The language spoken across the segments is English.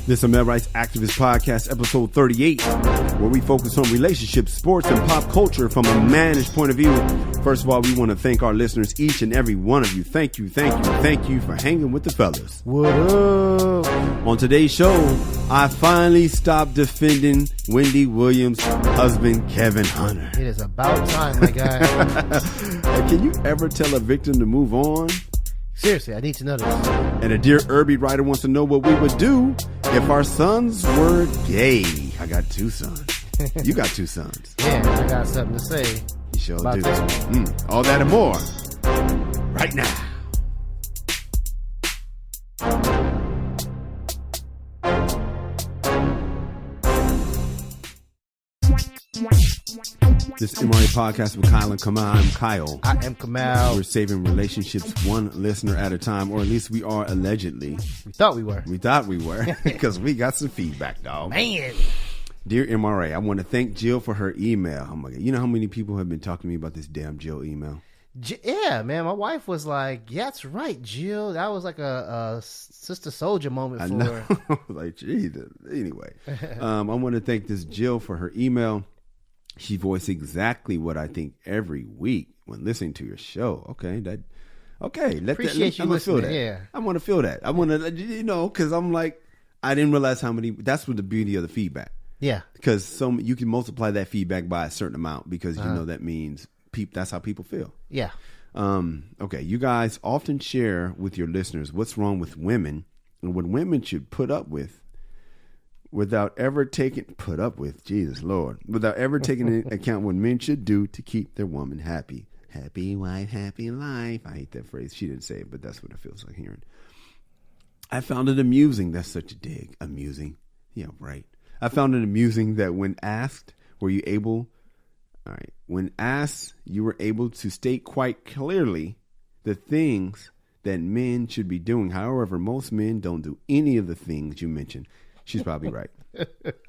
This is a Male Rights Activist Podcast, episode 38, where we focus on relationships, sports, and pop culture from a managed point of view. First of all, we want to thank our listeners, each and every one of you. Thank you for hanging with the fellas. What up? On today's show, I finally stopped defending Wendy Williams' husband, Kevin Hunter. It is about time, my guy. Can you ever tell a victim to move on? Seriously, I need to know this. And a Dear Irby writer wants to know what we would do if our sons were gay. I got two sons. You got two sons. Yeah, I got something to say. You sure about do. this. All that and more right now. This MRA podcast with Kyle and Kamal. I'm Kyle. I am Kamal. We're saving relationships one listener at a time, or at least we are allegedly. We thought we were. We thought we were because we got some feedback, dog. Man. Dear MRA, I want to thank Jill for her email. Oh my God. You know how many people have been talking to me about this damn Jill email? Yeah, man. My wife was like, yeah, that's right, Jill. That was like a Sister Soldier moment for her. I was like, Jesus. Anyway, I want to thank this Jill for her email. She voiced exactly what I think every week when listening to your show. Okay. Appreciate you listening. That. Yeah. I want to feel that. I want to, because I'm like, I didn't realize how many, that's what the beauty of the feedback. Yeah. Because you can multiply that feedback by a certain amount because that means that's how people feel. Yeah. Okay. You guys often share with your listeners what's wrong with women and what women should put up with without ever taking into account what men should do to keep their woman happy. Happy wife, happy life. I hate that phrase. She didn't say it, but that's what it feels like hearing. I found it amusing. That's such a dig. Amusing. Yeah, right. I found it amusing that when asked, you were able to state quite clearly the things that men should be doing. However, most men don't do any of the things you mentioned. She's probably right.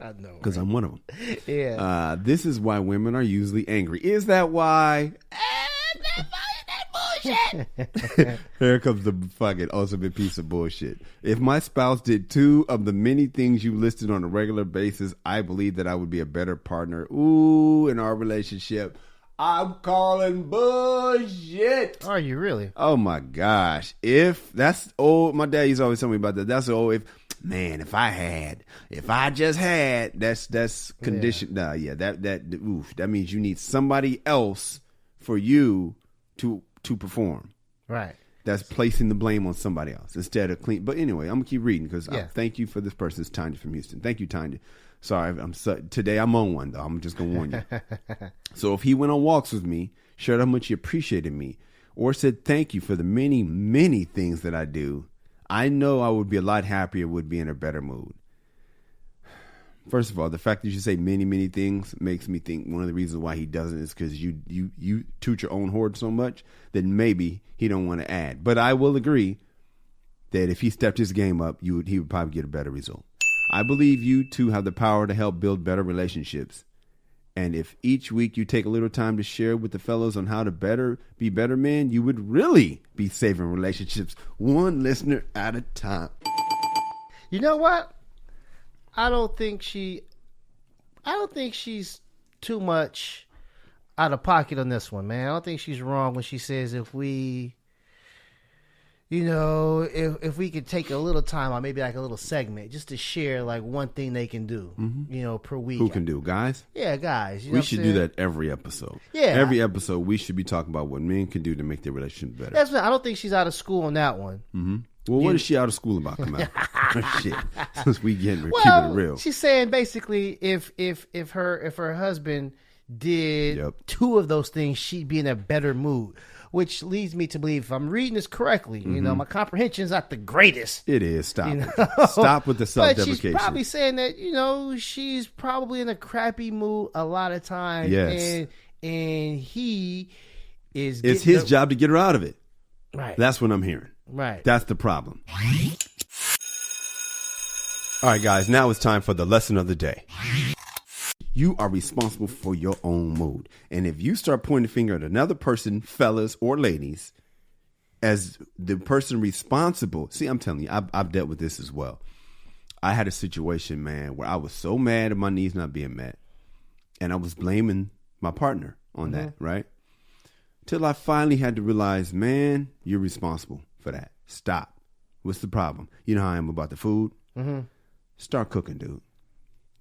I know. Because I'm one of them. Yeah. This is why women are usually angry. Is that why? That bullshit. Here comes the fucking ultimate piece of bullshit. If my spouse did two of the many things you listed on a regular basis, I believe that I would be a better partner. In our relationship. I'm calling bullshit. Are you really? Oh my gosh. If that's old, my dad used to always tell me about that. That's old. If I just had, that's condition. Yeah. That means you need somebody else for you to perform. Right. That's placing the blame on somebody else instead of clean. But anyway, I'm gonna keep reading because thank you for this person. It's Tanya from Houston. Thank you, Tanya. Sorry, today I'm on one though. I'm just gonna warn you. So if he went on walks with me, shared how much he appreciated me, or said thank you for the many, many things that I do, I know I would be a lot happier, would be in a better mood. First of all, the fact that you say many, many things makes me think one of the reasons why he doesn't is because you toot your own horn so much that maybe he don't want to add. But I will agree that if he stepped his game up, he would probably get a better result. I believe you two have the power to help build better relationships. And if each week you take a little time to share with the fellows on how to be better men, you would really be saving relationships one listener at a time. You know what? I don't think she's too much out of pocket on this one, man. I don't think she's wrong when she says if we could take a little time or maybe like a little segment just to share like one thing they can do, per week. Who can do? Guys? Yeah, guys. We should do that every episode. Yeah. Every episode we should be talking about what men can do to make their relationship better. That's what, I don't think she's out of school on that one. Mm-hmm. Well, what is she out of school about? Come out. Shit. Since we're keeping it real. She's saying basically if her husband did two of those things, she'd be in a better mood. Which leads me to believe, if I'm reading this correctly, my comprehension is not the greatest. It is. Stop it. Stop with the self-deprecation. But she's probably saying that, she's probably in a crappy mood a lot of times. Yes. And he is... It's his job to get her out of it. Right. That's what I'm hearing. Right. That's the problem. All right, guys. Now it's time for the lesson of the day. You are responsible for your own mood. And if you start pointing the finger at another person, fellas or ladies, as the person responsible, see, I'm telling you, I've dealt with this as well. I had a situation, man, where I was so mad at my needs not being met, and I was blaming my partner on that, right? Till I finally had to realize, man, you're responsible for that. Stop. What's the problem? You know how I am about the food? Start cooking, dude.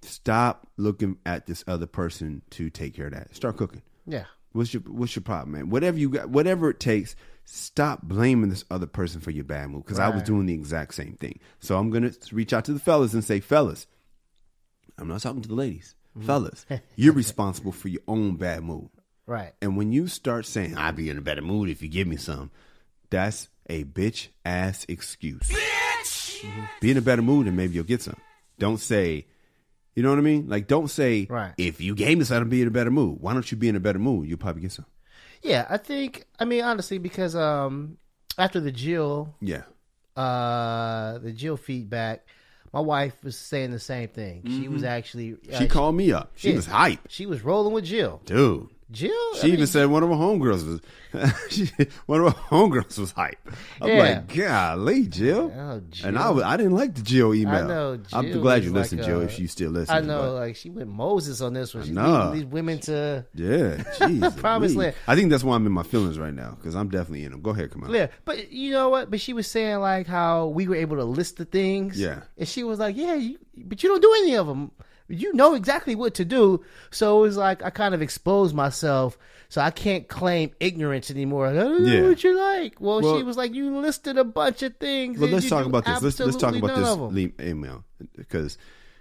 Stop looking at this other person to take care of that. Start cooking. Yeah. What's your problem, man? Whatever you got, whatever it takes, stop blaming this other person for your bad mood. Because I was doing the exact same thing. So I'm going to reach out to the fellas and say, fellas, I'm not talking to the ladies. Fellas, you're responsible for your own bad mood. Right. And when you start saying, I'll be in a better mood if you give me some, that's a bitch ass excuse. Bitch! Be in a better mood and maybe you'll get some. Don't say, you know what I mean? Like, don't say, if you gave me something, I'll be in a better mood. Why don't you be in a better mood? You'll probably get some. Yeah, I mean, honestly, because after the Jill feedback, my wife was saying the same thing. She was actually... she called me up. She was hype. She was rolling with Jill. Dude. Jill? She even said one of her homegirls was hype. I'm like, golly, Jill. Oh, Jill. And I didn't like the Jill email. I know, Jill. I'm glad you listened, Jill, if you still listen. I know, like she went Moses on this one. She leading these women to promised land. I think that's why I'm in my feelings right now, because I'm definitely in them. Go ahead, come on. Yeah, but you know what? But she was saying like how we were able to list the things. Yeah. And she was like, but you don't do any of them. You know exactly what to do. So it was like I kind of exposed myself. So I can't claim ignorance anymore. I don't know what you like. Well, she was like, you listed a bunch of things. Well, let's talk about this. Let's talk about this email, because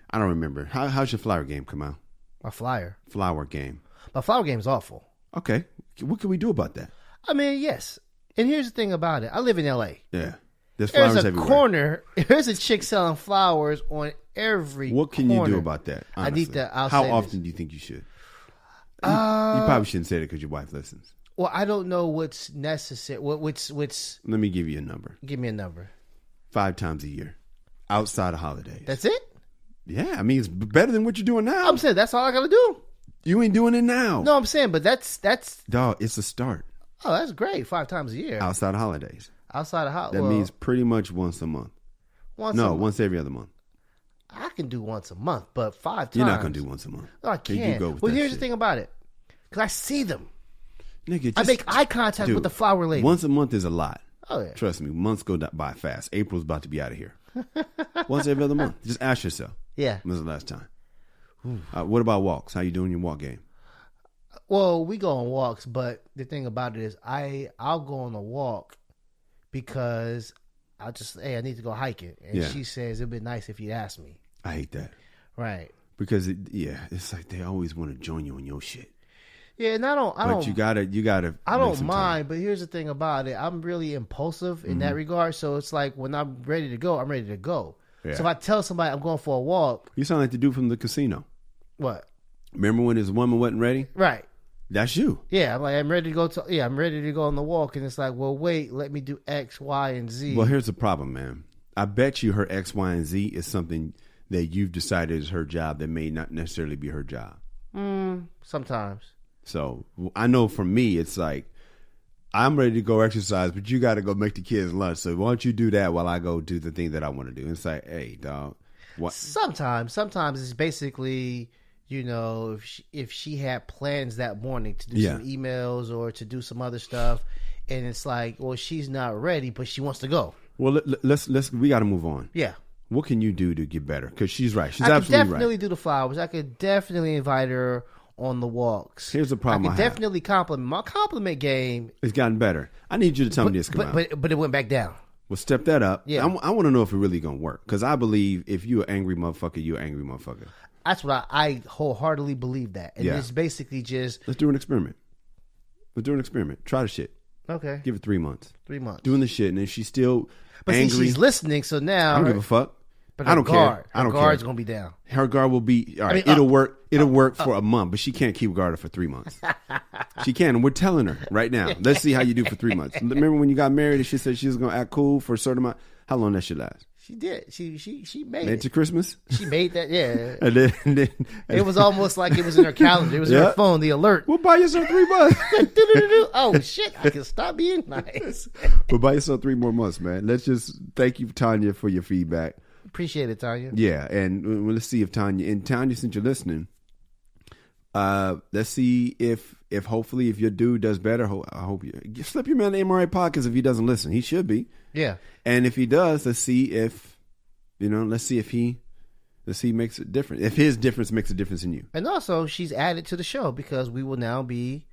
I don't remember. How's your flower game come out? My flower game. My flower game's awful. Okay. What can we do about that? I mean, yes. And here's the thing about it. I live in L.A. Yeah. There's flowers everywhere. Corner. There's a chick selling flowers on every What can corner. you do about that? Honestly? I need to. How often do you think you should? You probably shouldn't say that because your wife listens. Well, I don't know what's necessary. What's Let me give you a number. Give me a number. 5 times a year, outside of holidays. That's it? Yeah, I mean it's better than what you're doing now. I'm saying that's all I gotta do. You ain't doing it now. No, I'm saying, but that's dog. It's a start. Oh, that's great. 5 times a year, outside of holidays. Outside of holidays. That means pretty much once a month. Once every other month. I can do once a month, but 5 times. You're not gonna do once a month. No, I can't. Well, here's the thing about it, because I see them. Nigga, I make eye contact with the flower lady. Once a month is a lot. Oh yeah. Trust me, months go by fast. April's about to be out of here. Once every other month. Just ask yourself. Yeah. When's the last time? What about walks? How you doing your walk game? Well, we go on walks, but the thing about it is I'll go on a walk because I need to go hiking. And she says it'd be nice if you'd ask me. I hate that. Right. Because it's like they always want to join you on your shit. Yeah, and I don't. But you gotta. I don't mind, but here's the thing about it. I'm really impulsive in that regard. So it's like when I'm ready to go, I'm ready to go. Yeah. So if I tell somebody I'm going for a walk, you sound like the dude from the casino. What? Remember when his woman wasn't ready? Right. That's you. Yeah, I'm ready to go. I'm ready to go on the walk, and it's like, well, wait, let me do X, Y, and Z. Well, here's the problem, man. I bet you her X, Y, and Z is something that you've decided is her job that may not necessarily be her job. Sometimes. So I know for me, it's like I'm ready to go exercise, but you got to go make the kids lunch. So why don't you do that while I go do the thing that I want to do? And it's like, hey, dog. What? Sometimes it's basically, if she had plans that morning to do some emails or to do some other stuff, and it's like, well, she's not ready, but she wants to go. Well, we got to move on. Yeah. What can you do to get better? Because she's right. She's absolutely right. I could definitely do the flowers. I could definitely invite her on the walks. Here's the problem. I could definitely compliment. My compliment game. It's gotten better. I need you to tell me this. But it went back down. Well, step that up. Yeah. I want to know if it really going to work. Because I believe if you're an angry motherfucker, you're an angry motherfucker. That's what I wholeheartedly believe that. And it's basically just... Let's do an experiment. Try the shit. Okay. Give it 3 months. 3 months. Doing the shit. And if she's still angry... see, she's listening, so now... I don't give a fuck. But I don't care. Her guard's going to be down. Her guard will be... All right, it'll work. It'll work for a month, but she can't keep guarded for 3 months. She can, and we're telling her right now. Let's see how you do for 3 months. Remember when you got married and she said she was going to act cool for a certain amount? How long that should last? She did. She made it. To Christmas? She made that, yeah. and then it was almost like it was in her calendar. It was in her phone, the alert. We'll buy yourself 3 months. Oh, shit. I can stop being nice. We'll buy yourself 3 more months, man. Let's just thank you, Tanya, for your feedback. Appreciate it, Tanya. Yeah, and let's see if Tanya, since you're listening, let's see if hopefully if your dude does better. I hope you slip your man the MRA podcast if he doesn't listen. He should be. Yeah. And if he does, let's see if he makes a difference. If his difference makes a difference in you. And also, she's added to the show because we will now be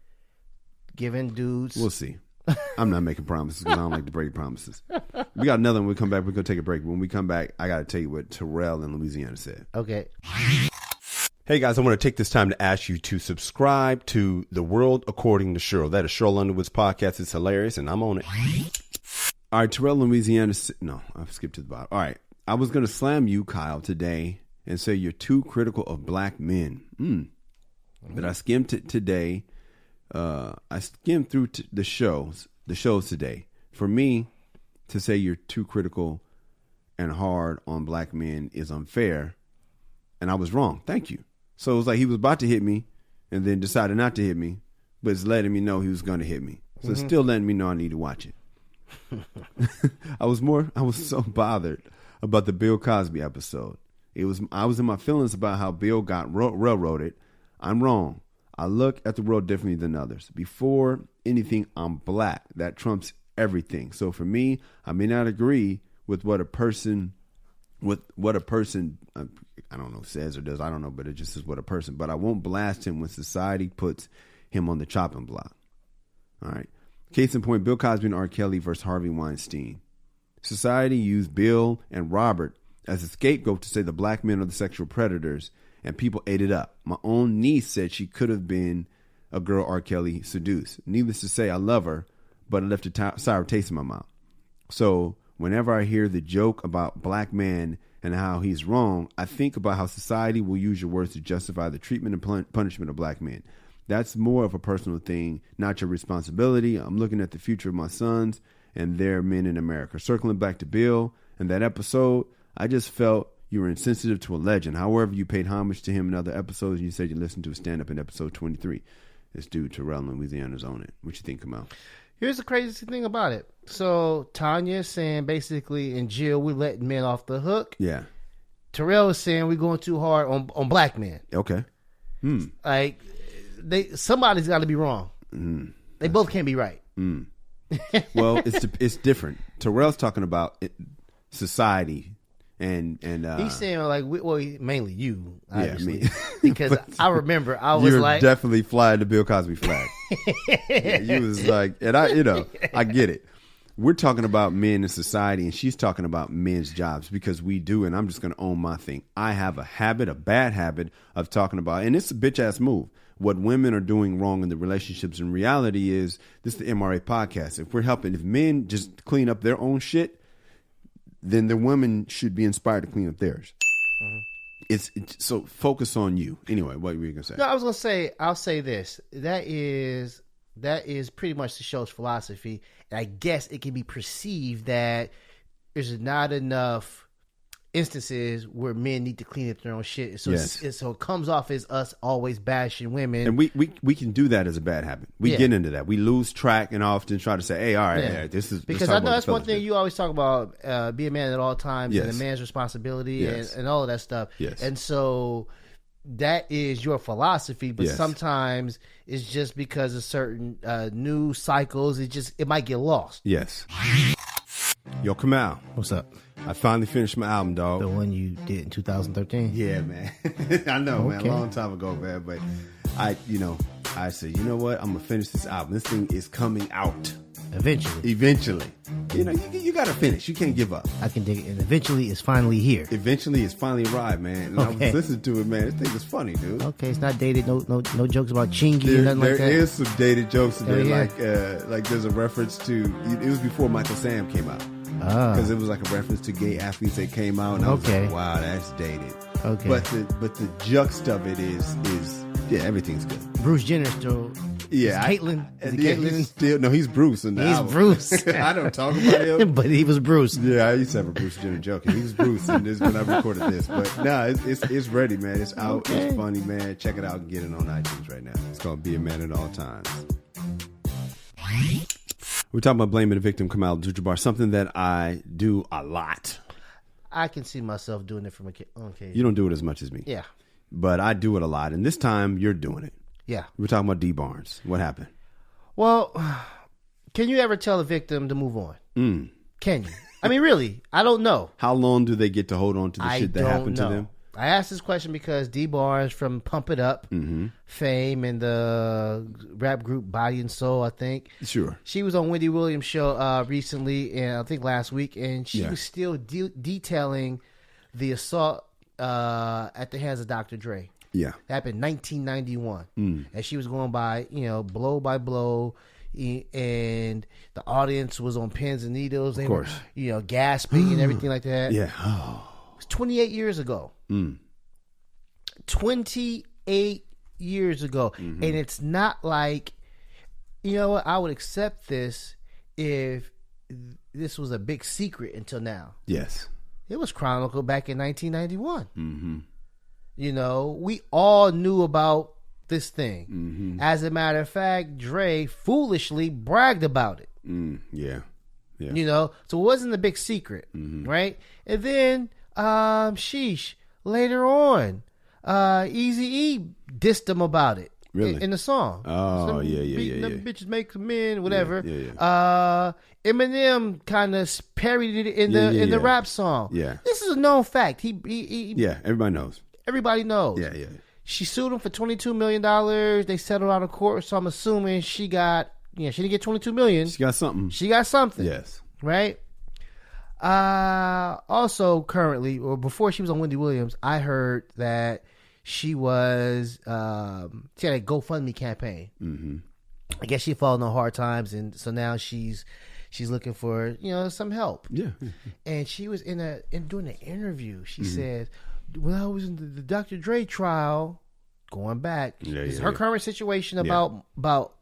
giving dudes. We'll see. I'm not making promises because I don't like to break promises. We got another one. When we come back, we're going to take a break. When we come back, I got to tell you what Terrell in Louisiana said. Okay. Hey guys, I want to take this time to ask you to subscribe to The World According to Cheryl. That is Cheryl Underwood's podcast. It's hilarious, and I'm on it. All right, Terrell in Louisiana. No, I've skipped to the bottom. All right. I was going to slam you, Kyle, today and say you're too critical of black men. But I skimmed today. I skimmed through the shows today. For me to say you're too critical and hard on black men is unfair, and I was wrong. Thank you. So it was like he was about to hit me and then decided not to hit me, but it's letting me know he was going to hit me. So it's still letting me know I need to watch it. I was so bothered about the Bill Cosby episode. I was in my feelings about how Bill got railroaded. I'm wrong. I look at the world differently than others. Before anything, I'm black. That trumps everything. So for me, I may not agree with what a person, I don't know, says or does. I don't know, but it just is what a person. But I won't blast him when society puts him on the chopping block. All right. Case in point, Bill Cosby and R. Kelly versus Harvey Weinstein. Society used Bill and Robert as a scapegoat to say the black men are the sexual predators, and people ate it up. My own niece said she could have been a girl R. Kelly seduced. Needless to say, I love her, but it left a sour taste in my mouth. So whenever I hear the joke about black man and how he's wrong, I think about how society will use your words to justify the treatment and punishment of black men. That's more of a personal thing, not your responsibility. I'm looking at the future of my sons and their men in America. Circling back to Bill and that episode, I just felt you were insensitive to a legend. However, you paid homage to him in other episodes. You said you listened to a stand-up in episode 23. This dude, Terrell in Louisiana's on it. What you think, Kamal? Here's the craziest thing about it. So Tanya is saying basically in jail we're letting men off the hook. Yeah. Terrell is saying we're going too hard on black men. Okay. Like somebody's got to be wrong. They both can't be right. Well, it's different. Terrell's talking about society. And he's saying like, mainly you, obviously, yeah, me. because I remember I was like, definitely flying the Bill Cosby flag. Yeah, you was like, and I get it. We're talking about men in society, and she's talking about men's jobs because we do. And I'm just going to own my thing. I have a bad habit of talking about, and it's a bitch ass move. What women are doing wrong in the relationships in reality is this is the MRA podcast. If men just clean up their own shit, then the women should be inspired to clean up theirs. It's so focus on you. Anyway, what were you gonna say? No, I was gonna say. I'll say this. That is pretty much the show's philosophy, and I guess it can be perceived that there's not enough instances where men need to clean up their own shit. So so it comes off as us always bashing women, and we can do that as a bad habit. We get into that. We lose track and often try to say, "Hey, all right, this is," because I know that's one thing you always talk about: be a man at all times, and a man's responsibility, and all of that stuff. Yes. And so that is your philosophy, but sometimes it's just because of certain news cycles. It might get lost. Yes. Yo, Kamal. What's up? I finally finished my album, dog. The one you did in 2013? Yeah, man. I know, man. A long time ago, man. But I said, you know what? I'm going to finish this album. This thing is coming out. Eventually. You know, you got to finish. You can't give up. I can dig it. And eventually it's finally here. Eventually it's finally arrived, man. And I was listening to it, man. This thing is funny, dude. Okay, it's not dated. No jokes about chingy or nothing like that. There is some dated jokes in there. Like there's a reference to, it was before Michael Sam came out. Because it was like a reference to gay athletes that came out, and I was like, "Wow, that's dated." Okay, but the juxt of it is everything's good. Bruce Jenner still, Caitlyn. He's Bruce. He's Bruce. I don't talk about him, but he was Bruce. Yeah, I used to have a Bruce Jenner joke. He was Bruce, and this when I recorded this. But it's ready, man. It's out. Okay. It's funny, man. Check it out and get it on iTunes right now. It's called "Be a Man at All Times." We're talking about blaming the victim, Kamal Abdul-Jabbar, something that I do a lot. I can see myself doing it on occasion. You don't do it as much as me. Yeah. But I do it a lot. And this time, you're doing it. Yeah. We're talking about D. Barnes. What happened? Well, can you ever tell a victim to move on? Mm. Can you? I mean, really, I don't know. How long do they get to hold on to the shit that happened to them? I asked this question because D. Barnes from Pump It Up fame and the rap group Body and Soul, I think. Sure. She was on Wendy Williams' show recently, and I think last week, and she was still detailing the assault at the hands of Dr. Dre. Yeah. It happened in 1991. And she was going by, blow by blow, and the audience was on pins and needles. They were, gasping and everything like that. Yeah. It was 28 years ago. 28 years ago. And it's not like, I would accept this if this was a big secret until now. Yes. It was chronicled back in 1991. We all knew about this thing. As a matter of fact, Dre foolishly bragged about it. Yeah. So it wasn't a big secret, right? And then, later on, Eazy-E dissed him about it. Really? In the song. Oh, yeah. Bitches make some men, whatever. Yeah. Eminem kind of parodied it in the rap song. Yeah. This is a known fact. He everybody knows. Everybody knows. Yeah. She sued him for $22 million. They settled out of court, so I'm assuming she got, she didn't get $22 million. She got something. Yes. Right? Also, currently, or before she was on Wendy Williams, I heard that she was, she had a GoFundMe campaign. I guess she fallen on hard times, and so now she's looking for, some help. Yeah. And she was doing an interview. She said, when I was in the Dr. Dre trial, going back, this is her current situation about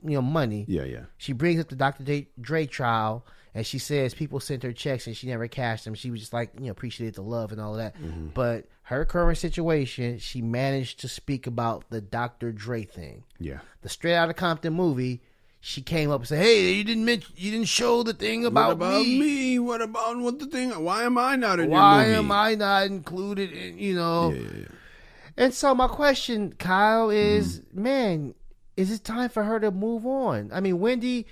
money. Yeah. She brings up the Dr. Dre trial, and she says people sent her checks and she never cashed them. She was just like, appreciated the love and all of that. But her current situation, she managed to speak about the Dr. Dre thing. Yeah. The Straight Outta Compton movie. She came up and said, "Hey, you didn't show the thing about me. What about the thing? Why am I not in your movie? Why am I not included in, Yeah. And so my question, Kyle, is, man, is it time for her to move on? I mean, Wendy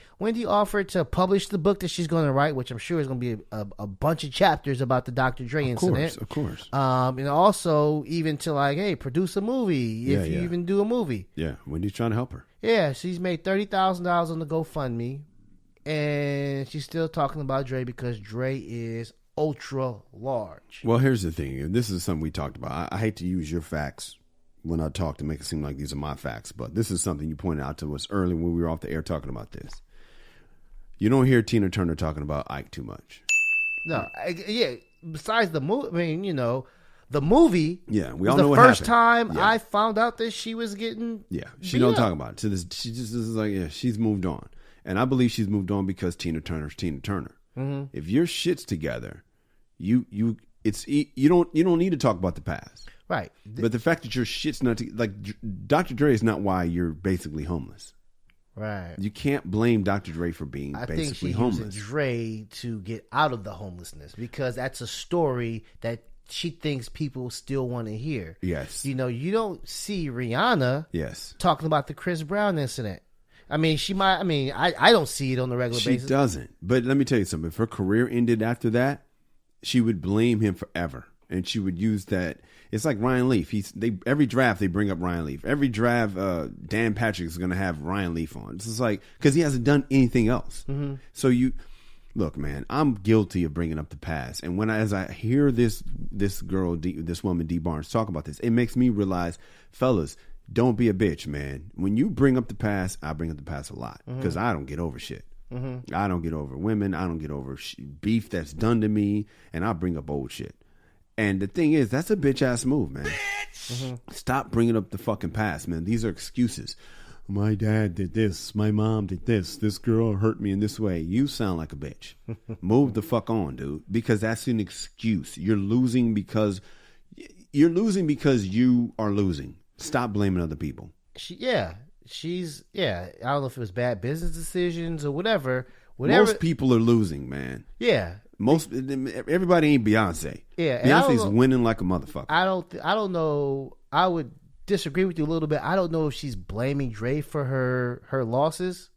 offered to publish the book that she's going to write, which I'm sure is going to be a bunch of chapters about the Dr. Dre incident. Of course. And also even to hey, produce a movie if you even do a movie. Yeah, Wendy's trying to help her. Yeah, she's made $30,000 on the GoFundMe, and she's still talking about Dre because Dre is ultra large. Well, here's the thing. This is something we talked about. I hate to use your facts when I talk to make it seem like these are my facts, but this is something you pointed out to us early when we were off the air talking about this. You don't hear Tina Turner talking about Ike too much. No, besides the movie, the movie. Yeah, we all know the what first happened. time I found out that she was getting. Yeah, she don't talk about it. So she just is like, she's moved on, and I believe she's moved on because Tina Turner's Tina Turner. If your shit's together, you don't need to talk about the past, right? But the fact that your shit's not Dr. Dre is not why you're basically homeless. Right. You can't blame Dr. Dre for being basically homeless. I think she's using Dre to get out of the homelessness because that's a story that she thinks people still want to hear. Yes. You don't see Rihanna talking about the Chris Brown incident. I mean, she might. I mean, I don't see it on the regular basis. She doesn't. But let me tell you something. If her career ended after that, she would blame him forever. And she would use that. It's like Ryan Leaf. Every draft they bring up Ryan Leaf. Every draft, Dan Patrick is going to have Ryan Leaf on. It's just like because he hasn't done anything else. So look, man. I'm guilty of bringing up the past, and as I hear this woman D Barnes talk about this, it makes me realize, fellas, don't be a bitch, man. When you bring up the past, I bring up the past a lot because I don't get over shit. I don't get over women. I don't get over beef that's done to me, and I bring up old shit. And the thing is, that's a bitch ass move, man. Stop bringing up the fucking past, man. These are excuses. My dad did this. My mom did this. This girl hurt me in this way. You sound like a bitch. Move the fuck on, dude. Because that's an excuse. You're losing because you are losing. Stop blaming other people. I don't know if it was bad business decisions or whatever. Most people are losing, man. Yeah. Everybody ain't Beyonce. Yeah, Beyonce's winning like a motherfucker. I don't know. I would disagree with you a little bit. I don't know if she's blaming Dre for her losses.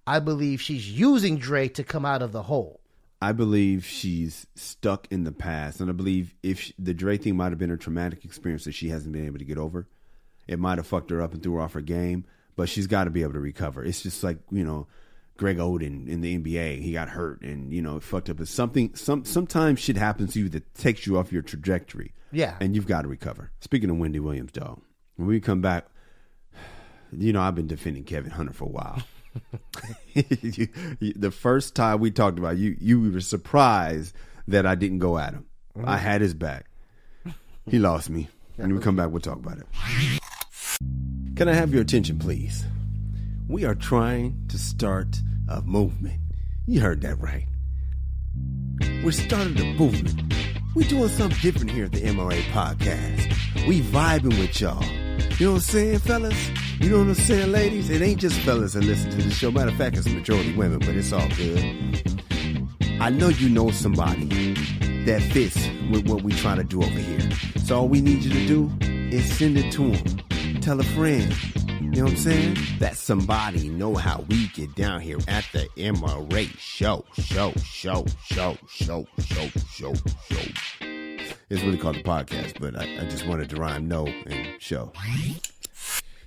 I believe she's using Dre to come out of the hole. I believe she's stuck in the past, and I believe if the Dre thing might have been a traumatic experience that she hasn't been able to get over, it might have fucked her up and threw her off her game. But she's got to be able to recover. It's just like, Greg Oden in the NBA. He got hurt and it fucked up. It's something. Sometimes shit happens to you that takes you off your trajectory. Yeah, and you've got to recover. Speaking of Wendy Williams, dog, when we come back, I've been defending Kevin Hunter for a while. The first time we talked about you were surprised that I didn't go at him. Mm-hmm. I had his back. He lost me. And when we come back, we'll talk about it. Can I have your attention, please? We are trying to start a movement. You heard that right. We're starting a movement. We're doing something different here at the MRA podcast. We vibing with y'all. You know what I'm saying, fellas? You know what I'm saying, ladies? It ain't just fellas that listen to the show. Matter of fact, it's a majority women, but it's all good. I know you know somebody that fits with what we trying to do over here. So all we need you to do is send it to them. Tell a friend. You know what I'm saying? That somebody know how we get down here at the MRA show. It's really called the podcast, but I just wanted to rhyme no and show.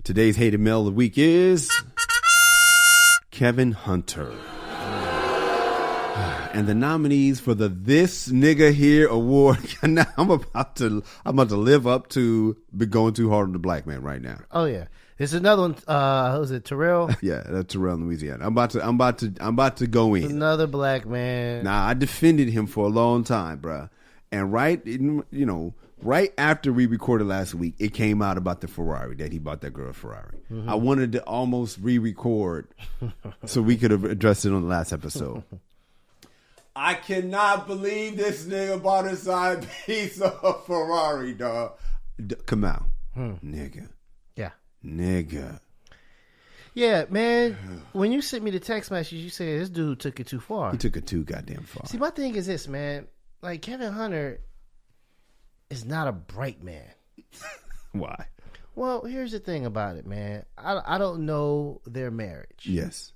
Today's hated male of the week is Kevin Hunter. And the nominees for the This Nigga Here award. Now I'm about to live up to be going too hard on the black man right now. Oh yeah. There's another one. Who's it? Terrell. Yeah, that's Terrell in Louisiana. I'm about to go in. Another black man. Nah, I defended him for a long time, bruh. And right after we recorded last week, it came out about the Ferrari that he bought that girl a Ferrari. Mm-hmm. I wanted to almost re-record so we could have addressed it on the last episode. I cannot believe this nigga bought a side piece of a Ferrari, dog. Come out, nigga. Yeah. Nigga. Yeah, man. When you sent me the text message, you said this dude took it too far. He took it too goddamn far. See, my thing is this, man. Like, Kevin Hunter is not a bright man. Why? Well, here's the thing about it, man. I don't know their marriage. Yes.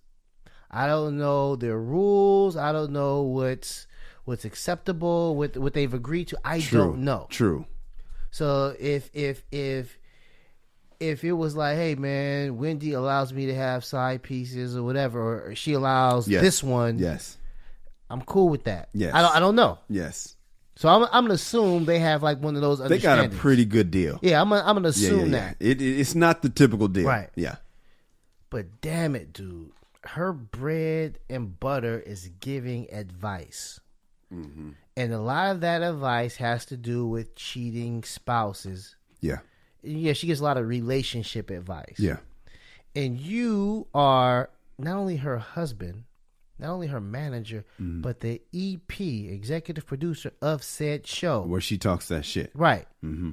I don't know their rules. I don't know what's acceptable, what they've agreed to. I don't know. True. So if it was like, hey man, Wendy allows me to have side pieces or whatever, or she allows this one, yes, I'm cool with that. Yes, I don't know. Yes. So I'm gonna assume they have like one of those. They got a pretty good deal. Yeah, I'm gonna assume that it's not the typical deal, right? Yeah. But damn it, dude, her bread and butter is giving advice. Mm-hmm. And a lot of that advice has to do with cheating spouses. Yeah. Yeah, she gets a lot of relationship advice. Yeah. And you are not only her husband, not only her manager, but the EP, executive producer of said show. Where she talks that shit. Right. Mm-hmm.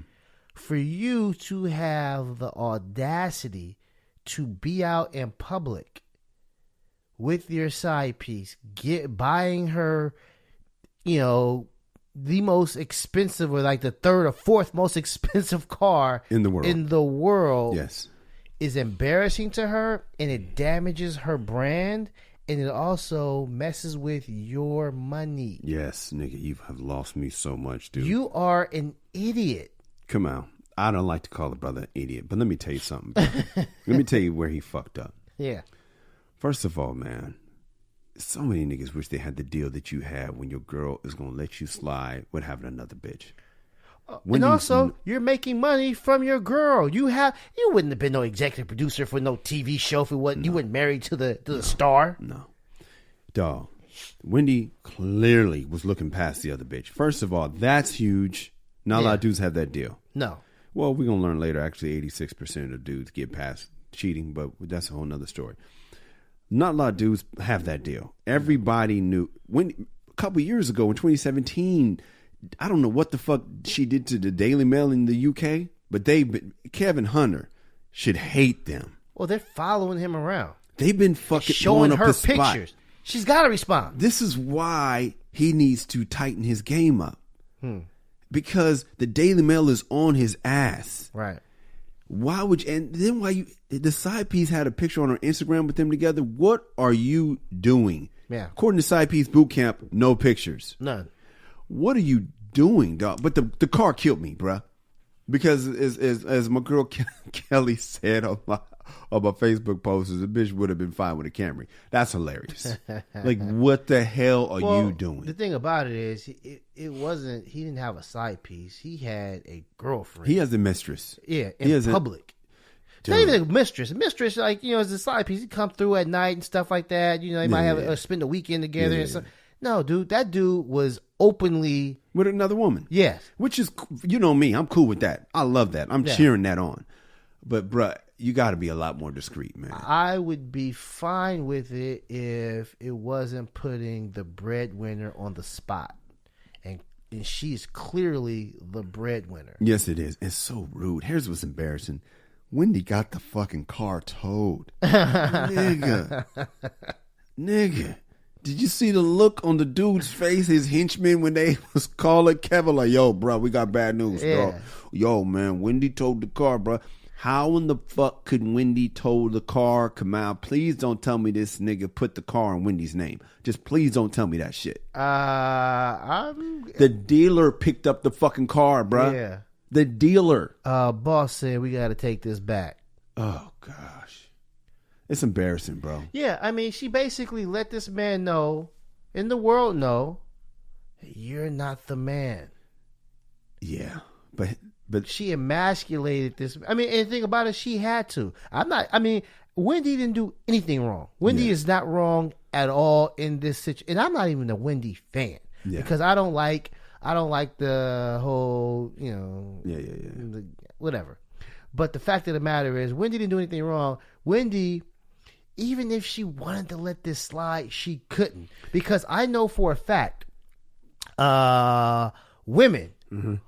For you to have the audacity to be out in public with your side piece, buying her, the most expensive, or like the third or fourth most expensive car in the world, yes, is embarrassing to her, and it damages her brand, and it also messes with your money. Yes, nigga, you have lost me so much, dude. You are an idiot. Come on. I don't like to call a brother an idiot, but let me tell you something. Let me tell you where he fucked up. Yeah. First of all, man, so many niggas wish they had the deal that you have when your girl is going to let you slide with having another bitch. And also, you're making money from your girl. You wouldn't have been no executive producer for no TV show if it wasn't, you weren't married to the star. No. Dog. Wendy clearly was looking past the other bitch. First of all, that's huge. Not a lot of dudes have that deal. No. Well, we're going to learn later, actually, 86% of dudes get past cheating, but that's a whole nother story. Not a lot of dudes have that deal. Everybody knew. A couple years ago in 2017, I don't know what the fuck she did to the Daily Mail in the UK, but Kevin Hunter should hate them. Well, they're following him around. They've been fucking showing up her his pictures. Spot. She's got to respond. This is why he needs to tighten his game up. Because the Daily Mail is on his ass. Right. Why would you? And then the side piece had a picture on her Instagram with them together. What are you doing? Yeah. According to Side Piece Boot Camp, no pictures. None. What are you doing, dog? But the car killed me, bruh. Because as my girl Kelly said on my Facebook post, the bitch would have been fine with a Camry. That's hilarious. Like, what the hell are you doing? The thing about it is, it wasn't. He didn't have a side piece. He had a girlfriend. He has a mistress. Yeah, in public. Not even a mistress. A mistress, like, as a side piece. He come through at night and stuff like that. They might spend the weekend together and stuff. No, dude, that dude was openly with another woman. Yes. Which is, me, I'm cool with that. I love that. I'm cheering that on. But, bruh, you got to be a lot more discreet, man. I would be fine with it if it wasn't putting the breadwinner on the spot. And she's clearly the breadwinner. Yes, it is. It's so rude. Here's what's embarrassing. Wendy got the fucking car towed. Nigga. Did you see the look on the dude's face, his henchmen, when they was calling Kevin like, yo, bro, we got bad news, dog. Yo, man, Wendy towed the car, bro. How in the fuck could Wendy tow the car? Kamal, please don't tell me this nigga put the car in Wendy's name. Just please don't tell me that shit. The dealer picked up the fucking car, bro. Yeah. The dealer. Boss said we got to take this back. Oh, gosh. It's embarrassing, bro. Yeah, I mean, she basically let this man know, and the world know, you're not the man. Yeah, but she emasculated this. I mean, and the thing about it, she had to. Wendy didn't do anything wrong. Wendy is not wrong at all in this situation. And I'm not even a Wendy fan because I don't like the whole, whatever. But the fact of the matter is, Wendy didn't do anything wrong. Wendy, even if she wanted to let this slide, she couldn't. Because I know for a fact, women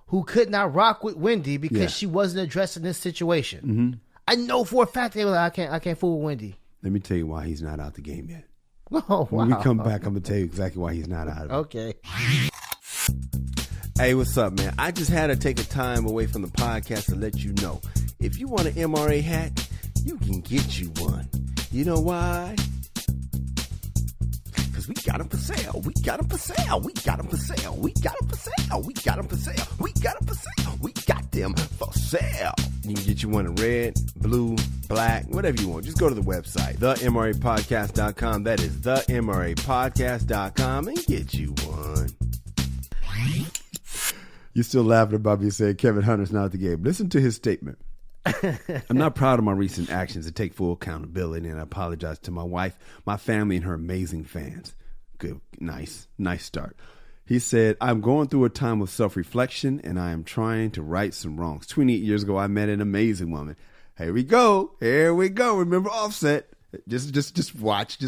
who could not rock with Wendy because she wasn't addressing this situation. I know for a fact they were like, I can't fool with Wendy. Let me tell you why he's not out the game yet. Oh, wow. When we come back, I'm going to tell you exactly why he's not out of it. Okay. Hey, what's up, man? I just had to take a time away from the podcast to let you know. If you want an MRA hat, you can get you one. You know why? Because we got them for sale. We got them for sale. We got them for sale. We got them for sale. We got them for sale. We got them for sale. We got them for sale. You can get you one in red, blue, black, whatever you want. Just go to the website, themrapodcast.com. That is themrapodcast.com and get you one. You're still laughing about me saying Kevin Hunter's not at the game. Listen to his statement. I'm not proud of my recent actions and take full accountability, and I apologize to my wife, my family, and her amazing fans. Good, nice start. He said, I'm going through a time of self-reflection, and I am trying to right some wrongs. 28 years ago, I met an amazing woman. Here we go. Remember Offset? Just watch.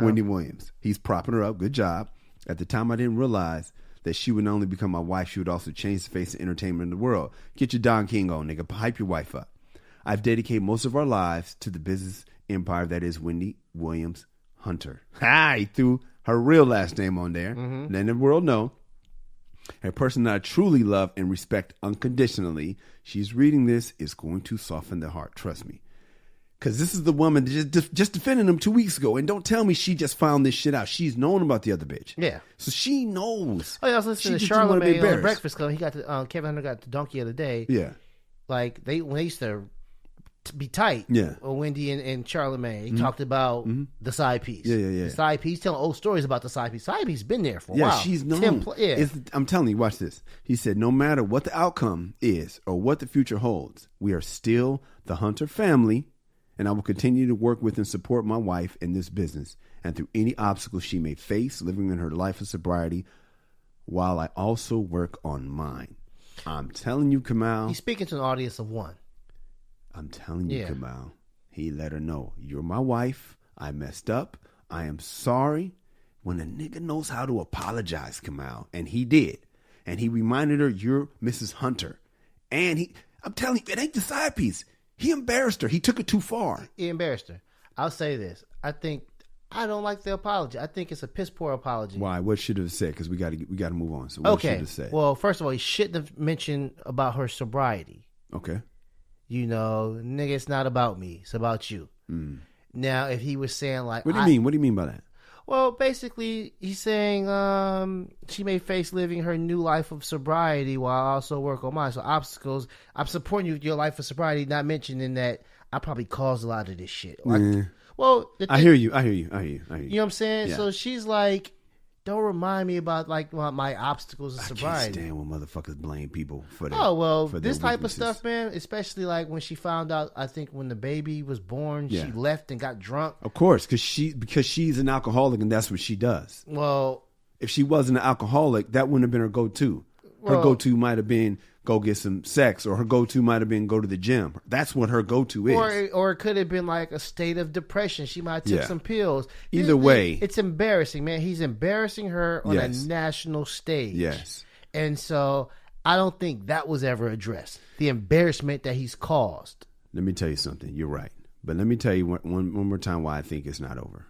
Wendy Williams. He's propping her up. Good job. At the time, I didn't realize that she would not only become my wife, she would also change the face of entertainment in the world. Get your Don King on, nigga. Hype your wife up. I've dedicated most of our lives to the business empire that is Wendy Williams Hunter. He threw her real last name on there. Letting the world know. A person that I truly love and respect unconditionally. She's reading this is going to soften their heart. Trust me. Because this is the woman that just defended him 2 weeks ago. And don't tell me she just found this shit out. She's known about the other bitch. Yeah. So she knows. Oh, yeah, I was listening to Charlamagne on the Breakfast Club. He got Kevin Hunter got the donkey of the day. Yeah. Like, when they used to be tight. Yeah. Wendy and Charlamagne. He talked about the side piece. Yeah. The side piece. Telling old stories about the side piece. Side piece been there for a while. Yeah, she's known. I'm telling you, watch this. He said, no matter what the outcome is or what the future holds, we are still the Hunter family. And I will continue to work with and support my wife in this business and through any obstacles she may face living in her life of sobriety while I also work on mine. I'm telling you, Kamal. He's speaking to an audience of one. I'm telling you, Kamal. He let her know, you're my wife. I messed up. I am sorry. When a nigga knows how to apologize, Kamal, and he did. And he reminded her, you're Mrs. Hunter. And I'm telling you, it ain't the side piece. He embarrassed her. He took it too far. He embarrassed her. I'll say this. I think I don't like the apology. I think it's a piss poor apology. Why? What should have said? Because we got to move on. So what should have said? Well, first of all, he shouldn't have mentioned about her sobriety. Okay. Nigga, it's not about me. It's about you. Mm. Now, if he was saying like, what do you mean? What do you mean by that? Well, basically, he's saying she may face living her new life of sobriety while I also work on mine. So obstacles. I'm supporting you with your life of sobriety, not mentioning that I probably caused a lot of this shit. Like, well, I hear you. You know what I'm saying? Yeah. So she's like, don't remind me about like my obstacles of sobriety. I can't stand when motherfuckers blame people for that. Oh, well, this type of stuff, man, especially like when she found out, I think when the baby was born, she left and got drunk. Of course, because she's an alcoholic and that's what she does. Well, if she wasn't an alcoholic, that wouldn't have been her go-to. Her go-to might have been go get some sex, or her go-to might have been go to the gym. That's what her go-to is. Or it could have been like a state of depression. She might have took some pills. Either way. It's embarrassing, man. He's embarrassing her on a national stage. Yes. And so I don't think that was ever addressed. The embarrassment that he's caused. Let me tell you something. You're right. But let me tell you one more time why I think it's not over.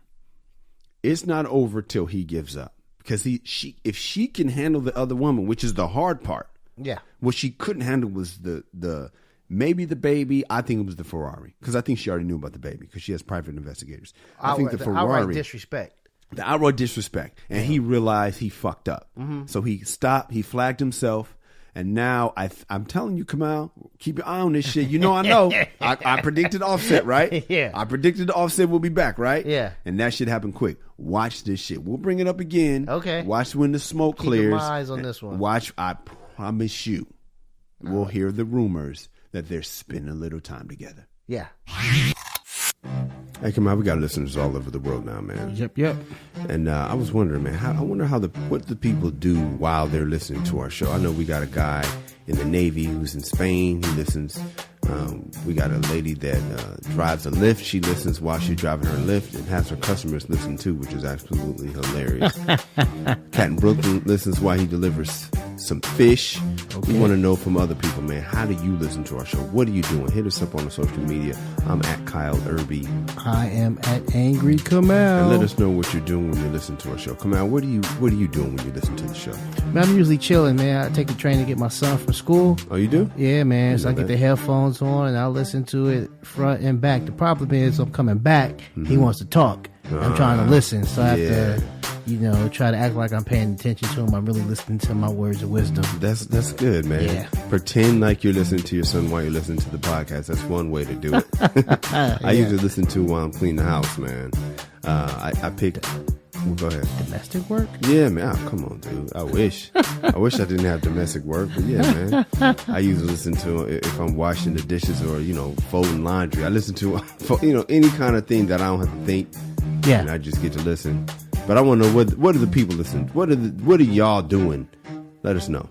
It's not over till he gives up. Because if she can handle the other woman, which is the hard part. Yeah. What she couldn't handle was the maybe the baby. I think it was the Ferrari, because I think she already knew about the baby because she has private investigators. I think the Ferrari, outright disrespect. The outright disrespect, and he realized he fucked up. Mm-hmm. So he stopped. He flagged himself, and now I'm telling you, Kamal, keep your eye on this shit. I know. I predicted Offset, right? Yeah. I predicted the Offset will be back, right? Yeah. And that shit happened quick. Watch this shit. We'll bring it up again. Okay. Watch when the smoke clears. Keep my eyes on this one. Watch. I promise you, we'll hear the rumors that they're spending a little time together. Yeah. Hey, come on, we got listeners all over the world now, man. Yep. And I was wondering, man, I wonder what the people do while they're listening to our show. I know we got a guy in the Navy who's in Spain. He listens. We got a lady that drives a Lyft. She listens while she's driving her Lyft and has her customers listen too, which is absolutely hilarious. Cat in Brooklyn listens while he delivers some fish. Okay. We want to know from other people, man, how do you listen to our show? What are you doing? Hit us up on the social media. I'm at Kyle Irby. I am at Angry Kamal. And let us know what you're doing when you listen to our show. Kamal, what are you doing when you listen to the show? Man, I'm usually chilling, man. I take the train to get my son from school. Oh, you do? Yeah, man. So I get the headphones on and I listen to it front and back. The problem is I'm coming back. Mm-hmm. He wants to talk. I'm trying to listen. So I have to, try to act like I'm paying attention to him. I'm really listening to my words of wisdom. That's good, man. Yeah. Pretend like you're listening to your son while you're listening to the podcast. That's one way to do it. I usually listen to while I'm cleaning the house, man. I pick... Well, go ahead. Domestic work? Yeah, man. Oh, come on, dude. I wish I didn't have domestic work, but yeah, man. I usually listen to if I'm washing the dishes or folding laundry. I listen to any kind of thing that I don't have to think. Yeah, and I just get to listen. But I want to know what are the people listening? What are y'all doing? Let us know.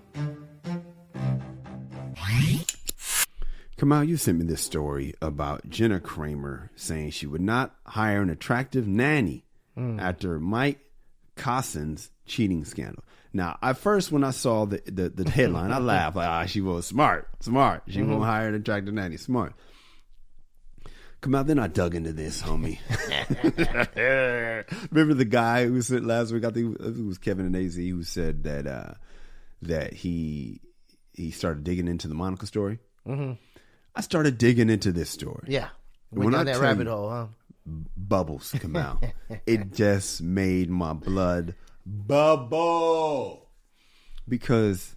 Kamal, you sent me this story about Jenna Kramer saying she would not hire an attractive nanny after Mike Casson's cheating scandal. Now, at first, when I saw the headline, I laughed like, she was smart. She won't hire an attractive nanny. Smart. Come out, then I dug into this, homie. Remember the guy who said last week, I think it was Kevin and AZ, who said that he started digging into the Monica story? Mm-hmm. I started digging into this story. Yeah. Went down that rabbit hole, huh? Bubbles come out. It just made my blood bubble. Because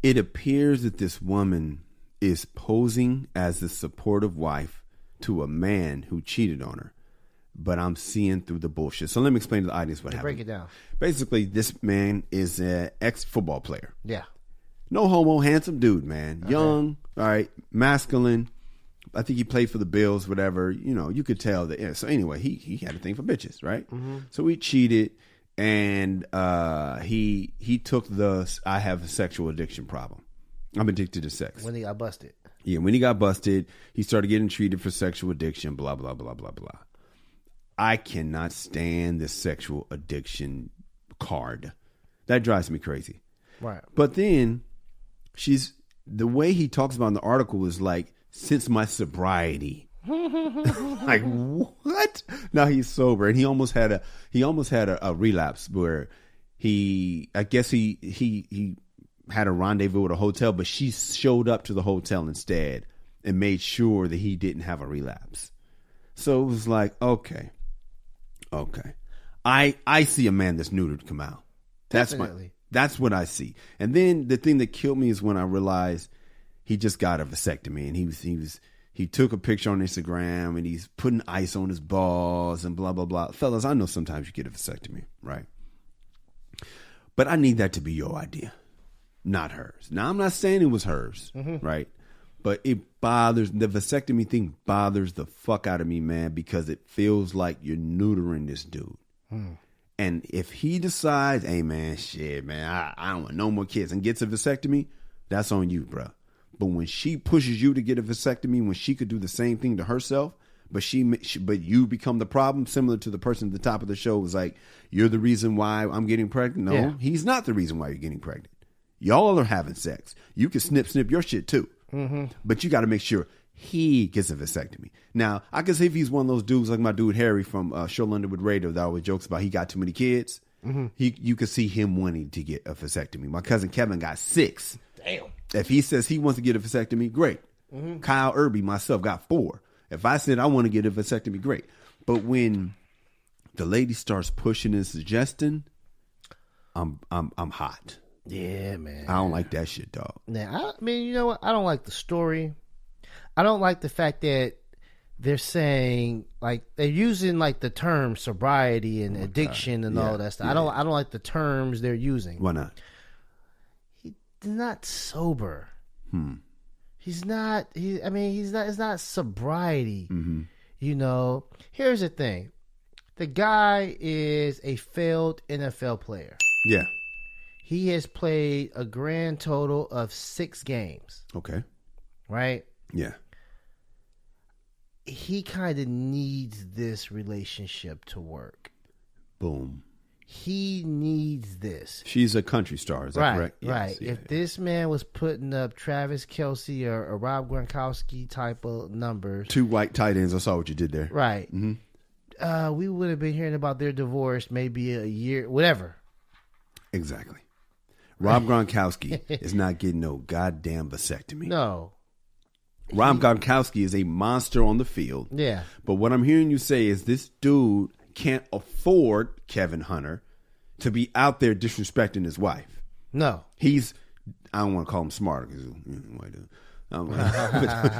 it appears that this woman is posing as the supportive wife to a man who cheated on her. But I'm seeing through the bullshit. So let me explain to the audience what happened. Break it down. Basically, this man is an ex-football player. Yeah. No homo, handsome dude, man. Okay. Young, all right, masculine. I think he played for the Bills, whatever. You could tell that. Yeah. So anyway, he had a thing for bitches, right? Mm-hmm. So he cheated, and he took I have a sexual addiction problem. I'm addicted to sex. When he got busted. Yeah, when he got busted, he started getting treated for sexual addiction, blah, blah, blah, blah, blah. I cannot stand this sexual addiction card. That drives me crazy. Right. But then the way he talks about in the article is like, since my sobriety, Like, what? Now he's sober, and he almost had a relapse where I guess he had a rendezvous at a hotel, but she showed up to the hotel instead and made sure that he didn't have a relapse. So it was like, okay. I see a man that's neutered come out. That's what I see. And then the thing that killed me is when I realized he just got a vasectomy, and he took a picture on Instagram, and he's putting ice on his balls and blah blah blah. Fellas, I know sometimes you get a vasectomy, right? But I need that to be your idea, not hers. Now, I'm not saying it was hers, right? But the vasectomy thing bothers the fuck out of me, man, because it feels like you're neutering this dude. And if he decides, hey, man, shit, man, I don't want no more kids, and gets a vasectomy, that's on you, bro. But when she pushes you to get a vasectomy, when she could do the same thing to herself, but you become the problem, similar to the person at the top of the show was like, you're the reason why I'm getting pregnant. No, he's not the reason why you're getting pregnant. Y'all are having sex. You can snip your shit too. But you got to make sure he gets a vasectomy. Now, I can say if he's one of those dudes like my dude Harry from Show Underwood Radio that always jokes about he got too many kids. You could see him wanting to get a vasectomy. My cousin Kevin got 6. Damn. If he says he wants to get a vasectomy, great. Kyle Irby, myself, got 4. If I said I want to get a vasectomy, great. But when the lady starts pushing and suggesting, I'm hot. Yeah, man. I don't like that shit, dog. Now, I mean, you know what? I don't like the story. I don't like the fact that they're saying, like, they're using like the term sobriety and addiction and all that stuff. I don't like the terms they're using. Why not? He's not sober. He's not. It's not sobriety. You know. Here's the thing: the guy is a failed NFL player. Yeah. He has played a grand total of 6 games. Okay. Right? Yeah. He kind of needs this relationship to work. Boom. He needs this. She's a country star, is that correct? Right. Yes, if this man was putting up Travis Kelce or Rob Gronkowski type of numbers. 2 white tight ends, I saw what you did there. Right. We would have been hearing about their divorce maybe a year, whatever. Exactly. Rob Gronkowski is not getting no goddamn vasectomy. No. Rob Gronkowski is a monster on the field. Yeah. But what I'm hearing you say is this dude can't afford Kevin Hunter to be out there disrespecting his wife. No. I don't want to call him smart because white dude. I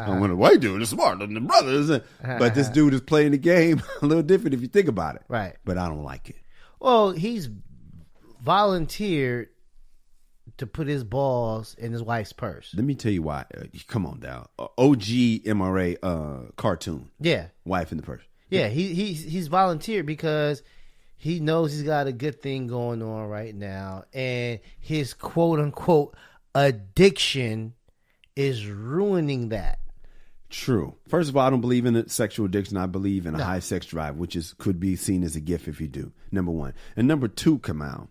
don't want a white dude is smarter than the brothers. But this dude is playing the game a little different if you think about it. Right. But I don't like it. Well, he's volunteered to put his balls in his wife's purse. Let me tell you why. Come on, Dow. OG MRA cartoon. Yeah. Wife in the purse. Yeah, he's volunteered because he knows he's got a good thing going on right now, and his quote unquote addiction is ruining that. True. First of all, I don't believe in sexual addiction. I believe in a high sex drive, which could be seen as a gift if you do. Number 1. And number 2, Kamal.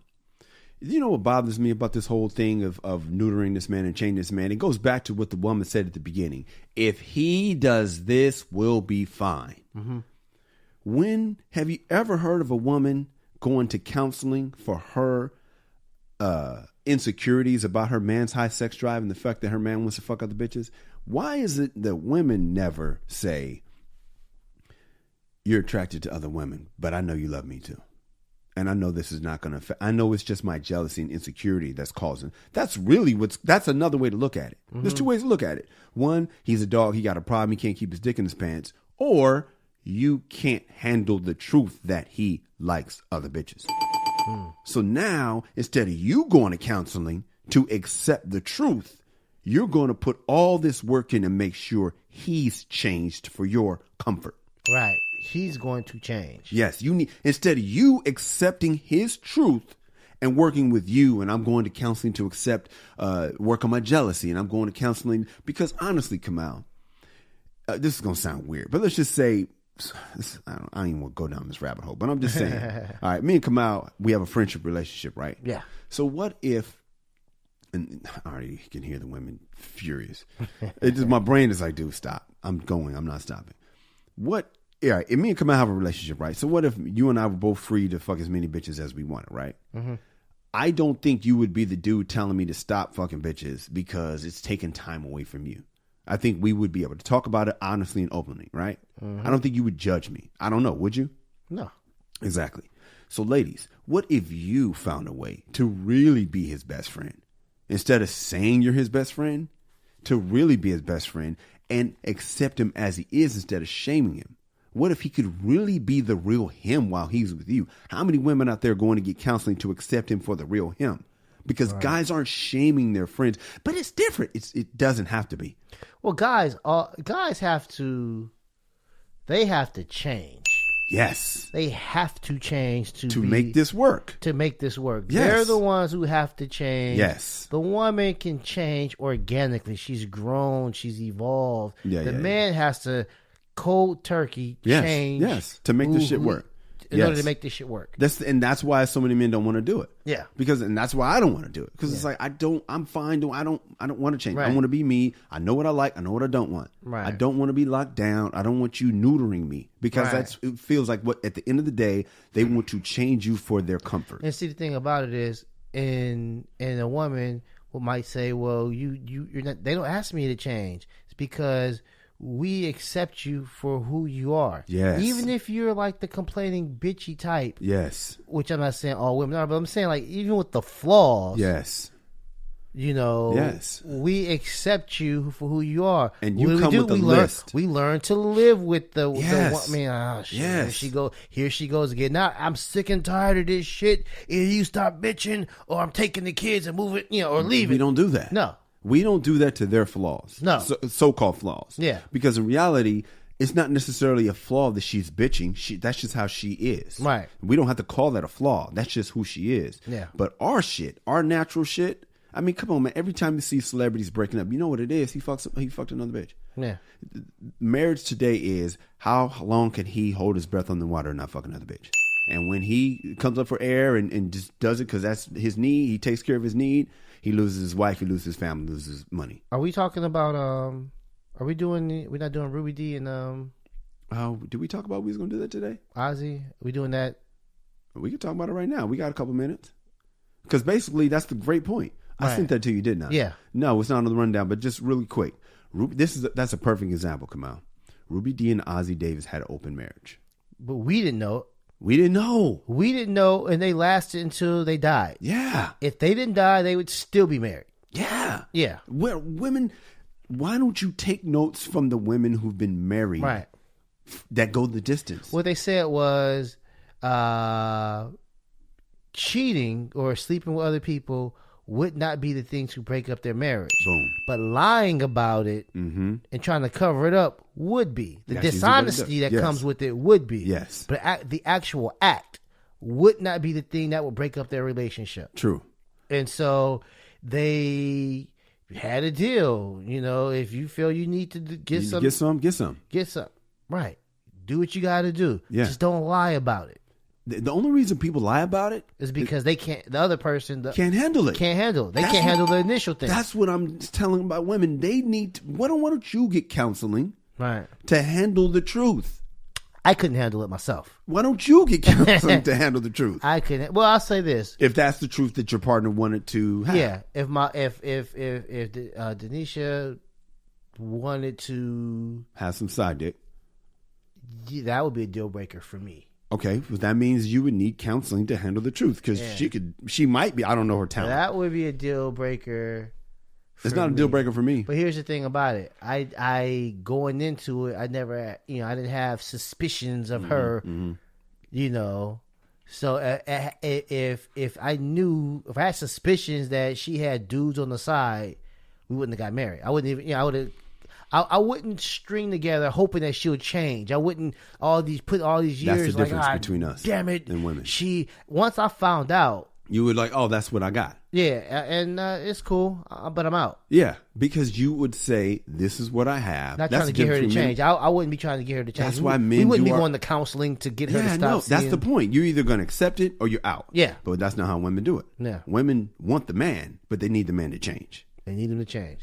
You know what bothers me about this whole thing of neutering this man and changing this man? It goes back to what the woman said at the beginning. If he does this, we'll be fine. When have you ever heard of a woman going to counseling for her insecurities about her man's high sex drive and the fact that her man wants to fuck other bitches? Why is it that women never say, you're attracted to other women, but I know you love me too? And I know this is not going to affect. I know it's just my jealousy and insecurity that's causing. That's really that's another way to look at it. There's 2 ways to look at it. 1, he's a dog. He got a problem. He can't keep his dick in his pants. Or you can't handle the truth that he likes other bitches. So now, instead of you going to counseling to accept the truth, you're going to put all this work in and make sure he's changed for your comfort. Right. He's going to change. Yes, instead of you accepting his truth and working with you, and I'm going to counseling to work on my jealousy, and I'm going to counseling because honestly, Kamal, this is going to sound weird, but let's just say, I don't even want to go down this rabbit hole, but I'm just saying, all right, me and Kamal, we have a friendship relationship, right? Yeah. So what if, and I already can hear the women furious. My brain is like, dude, stop. I'm not stopping. what? Yeah, me and Kamal have a relationship, right? So what if you and I were both free to fuck as many bitches as we wanted, right? Mm-hmm. I don't think you would be the dude telling me to stop fucking bitches because it's taking time away from you. I think we would be able to talk about it honestly and openly, right? Mm-hmm. I don't think you would judge me. I don't know. Would you? No. Exactly. So ladies, what if you found a way to really be his best friend? Instead of saying you're his best friend, to really be his best friend and accept him as he is instead of shaming him. What if he could really be the real him while he's with you? How many women out there going to get counseling to accept him for the real him? Because guys aren't shaming their friends, but it's different. It doesn't have to be. Well, guys have to change. Yes. They have to change to make this work. To make this work. Yes. They're the ones who have to change. Yes. The woman can change organically. She's grown. She's evolved. The man has to cold turkey change. Yes. To make this shit work. In order to make this shit work. That's why so many men don't want to do it. Yeah. And that's why I don't want to do it. Because it's like I'm fine. I don't want to change. Right. I want to be me. I know what I like. I know what I don't want. Right. I don't want to be locked down. I don't want you neutering me. Because it feels like what at the end of the day, they want to change you for their comfort. And see, the thing about it is, and a woman might say, well, you're not, they don't ask me to change. It's because we accept you for who you are. Yes. Even if you're like the complaining bitchy type. Yes. Which I'm not saying all women are, but I'm saying like even with the flaws. Yes. You know. Yes. We accept you for who you are. And you come with a list. We learn to live with the yes. Yes. Here she goes again. Now I'm sick and tired of this shit. Either you stop bitching or I'm taking the kids and moving, or leaving. We don't do that. No. We don't do that to their flaws. No. So-called flaws. Yeah. Because in reality, it's not necessarily a flaw that she's bitching. That's just how she is. Right. We don't have to call that a flaw. That's just who she is. Yeah. But our shit, our natural shit, I mean, come on, man. Every time you see celebrities breaking up, you know what it is? He fucked another bitch. Yeah. Marriage today is how long can he hold his breath on the water and not fuck another bitch? And when he comes up for air and just does it because that's his need, he takes care of his need, he loses his wife, he loses his family, loses his money. Are we talking about, we're not doing Ruby D and, did we talk about we was going to do that today? Ozzy? Are we doing that? We can talk about it right now. We got a couple minutes. Because basically, that's the great point. I sent that to you, didn't I? Yeah. No, it's not on the rundown, but just really quick. That's a perfect example, Kamal. Ruby D and Ozzy Davis had an open marriage. But we didn't know. We didn't know. We didn't know, and they lasted until they died. Yeah. If they didn't die, they would still be married. Yeah. Yeah. Well, women, why don't you take notes from the women who've been married that go the distance? What they said was cheating or sleeping with other people would not be the thing to break up their marriage. Boom. But lying about it and trying to cover it up would be. The dishonesty that comes with it would be. Yes. But the actual act would not be the thing that would break up their relationship. True. And so they had a deal. If you feel you need to get some. Get some. Right. Do what you got to do. Yeah. Just don't lie about it. The only reason people lie about it is because they can't. The other person can't handle it. Can't handle it. They can't handle the initial thing. That's what I'm telling about women. They need. Why don't you get counseling? Right. To handle the truth. I couldn't handle it myself. Why don't you get counseling to handle the truth? I couldn't. Well, I'll say this: if that's the truth that your partner wanted to have. Yeah. If Denisha wanted to have some side dick, that would be a deal breaker for me. Okay, well, that means you would need counseling to handle the truth because she might be. I don't know her talent. That would be a deal breaker. It's not a deal breaker for me. But here's the thing about it: I going into it, I never, I didn't have suspicions of her, So if I had suspicions that she had dudes on the side, we wouldn't have got married. I wouldn't even. I wouldn't string together hoping that she would change. I wouldn't put all these years. That's the difference between us, damn it, and women. Once I found out, you would like, oh, that's what I got. Yeah, and it's cool, but I'm out. Yeah, because you would say, this is what I have. Not trying to get her to change. I wouldn't be trying to get her to change. That's why men. We wouldn't be going to counseling to get her to stop. No, that's the point. You're either going to accept it or you're out. Yeah, but that's not how women do it. Yeah, women want the man, but they need the man to change. They need him to change.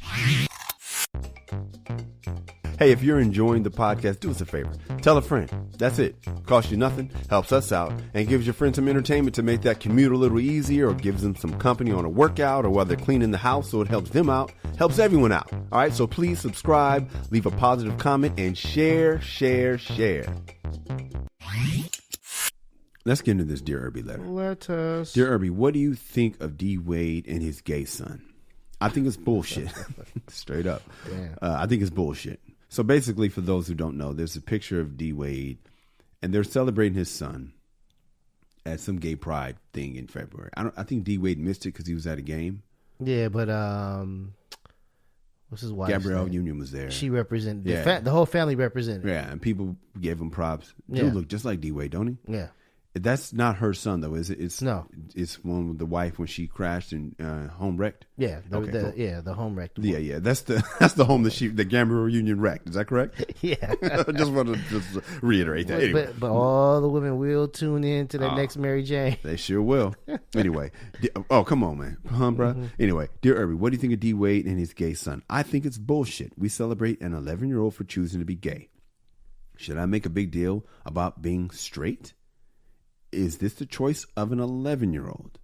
Hey, if you're enjoying the podcast, do us a favor. Tell a friend. That's it. Costs you nothing, helps us out, and gives your friends some entertainment to make that commute a little easier, or gives them some company on a workout, or while they're cleaning the house, so it helps them out, helps everyone out. All right, so please subscribe, leave a positive comment, and share. Let's get into this Dear Irby letter. Let us. Dear Irby, what do you think of D. Wade and his gay son? I think it's bullshit. Straight up. I think it's bullshit. So basically, for those who don't know, there's a picture of D. Wade, and they're celebrating his son at some gay pride thing in February. I think D. Wade missed it because he was at a game. Yeah, but what's his wife? Gabrielle Union was there. She represented the whole family represented. Yeah, and people gave him props. Dude look just like D. Wade, don't he? Yeah. That's not her son, though, is it? No. It's one with the wife when she crashed and home wrecked. Yeah. Cool. The home wrecked. Yeah. That's the home that Gabrielle Union wrecked. Is that correct? Yeah. I just want to reiterate that. Anyway. But all the women will tune in to the next Mary Jane. They sure will. Anyway. Come on, man. Bro? Mm-hmm. Anyway, Dear Irby, what do you think of D. Wade and his gay son? I think it's bullshit. We celebrate an 11-year-old for choosing to be gay. Should I make a big deal about being straight? Is this the choice of an 11-year-old?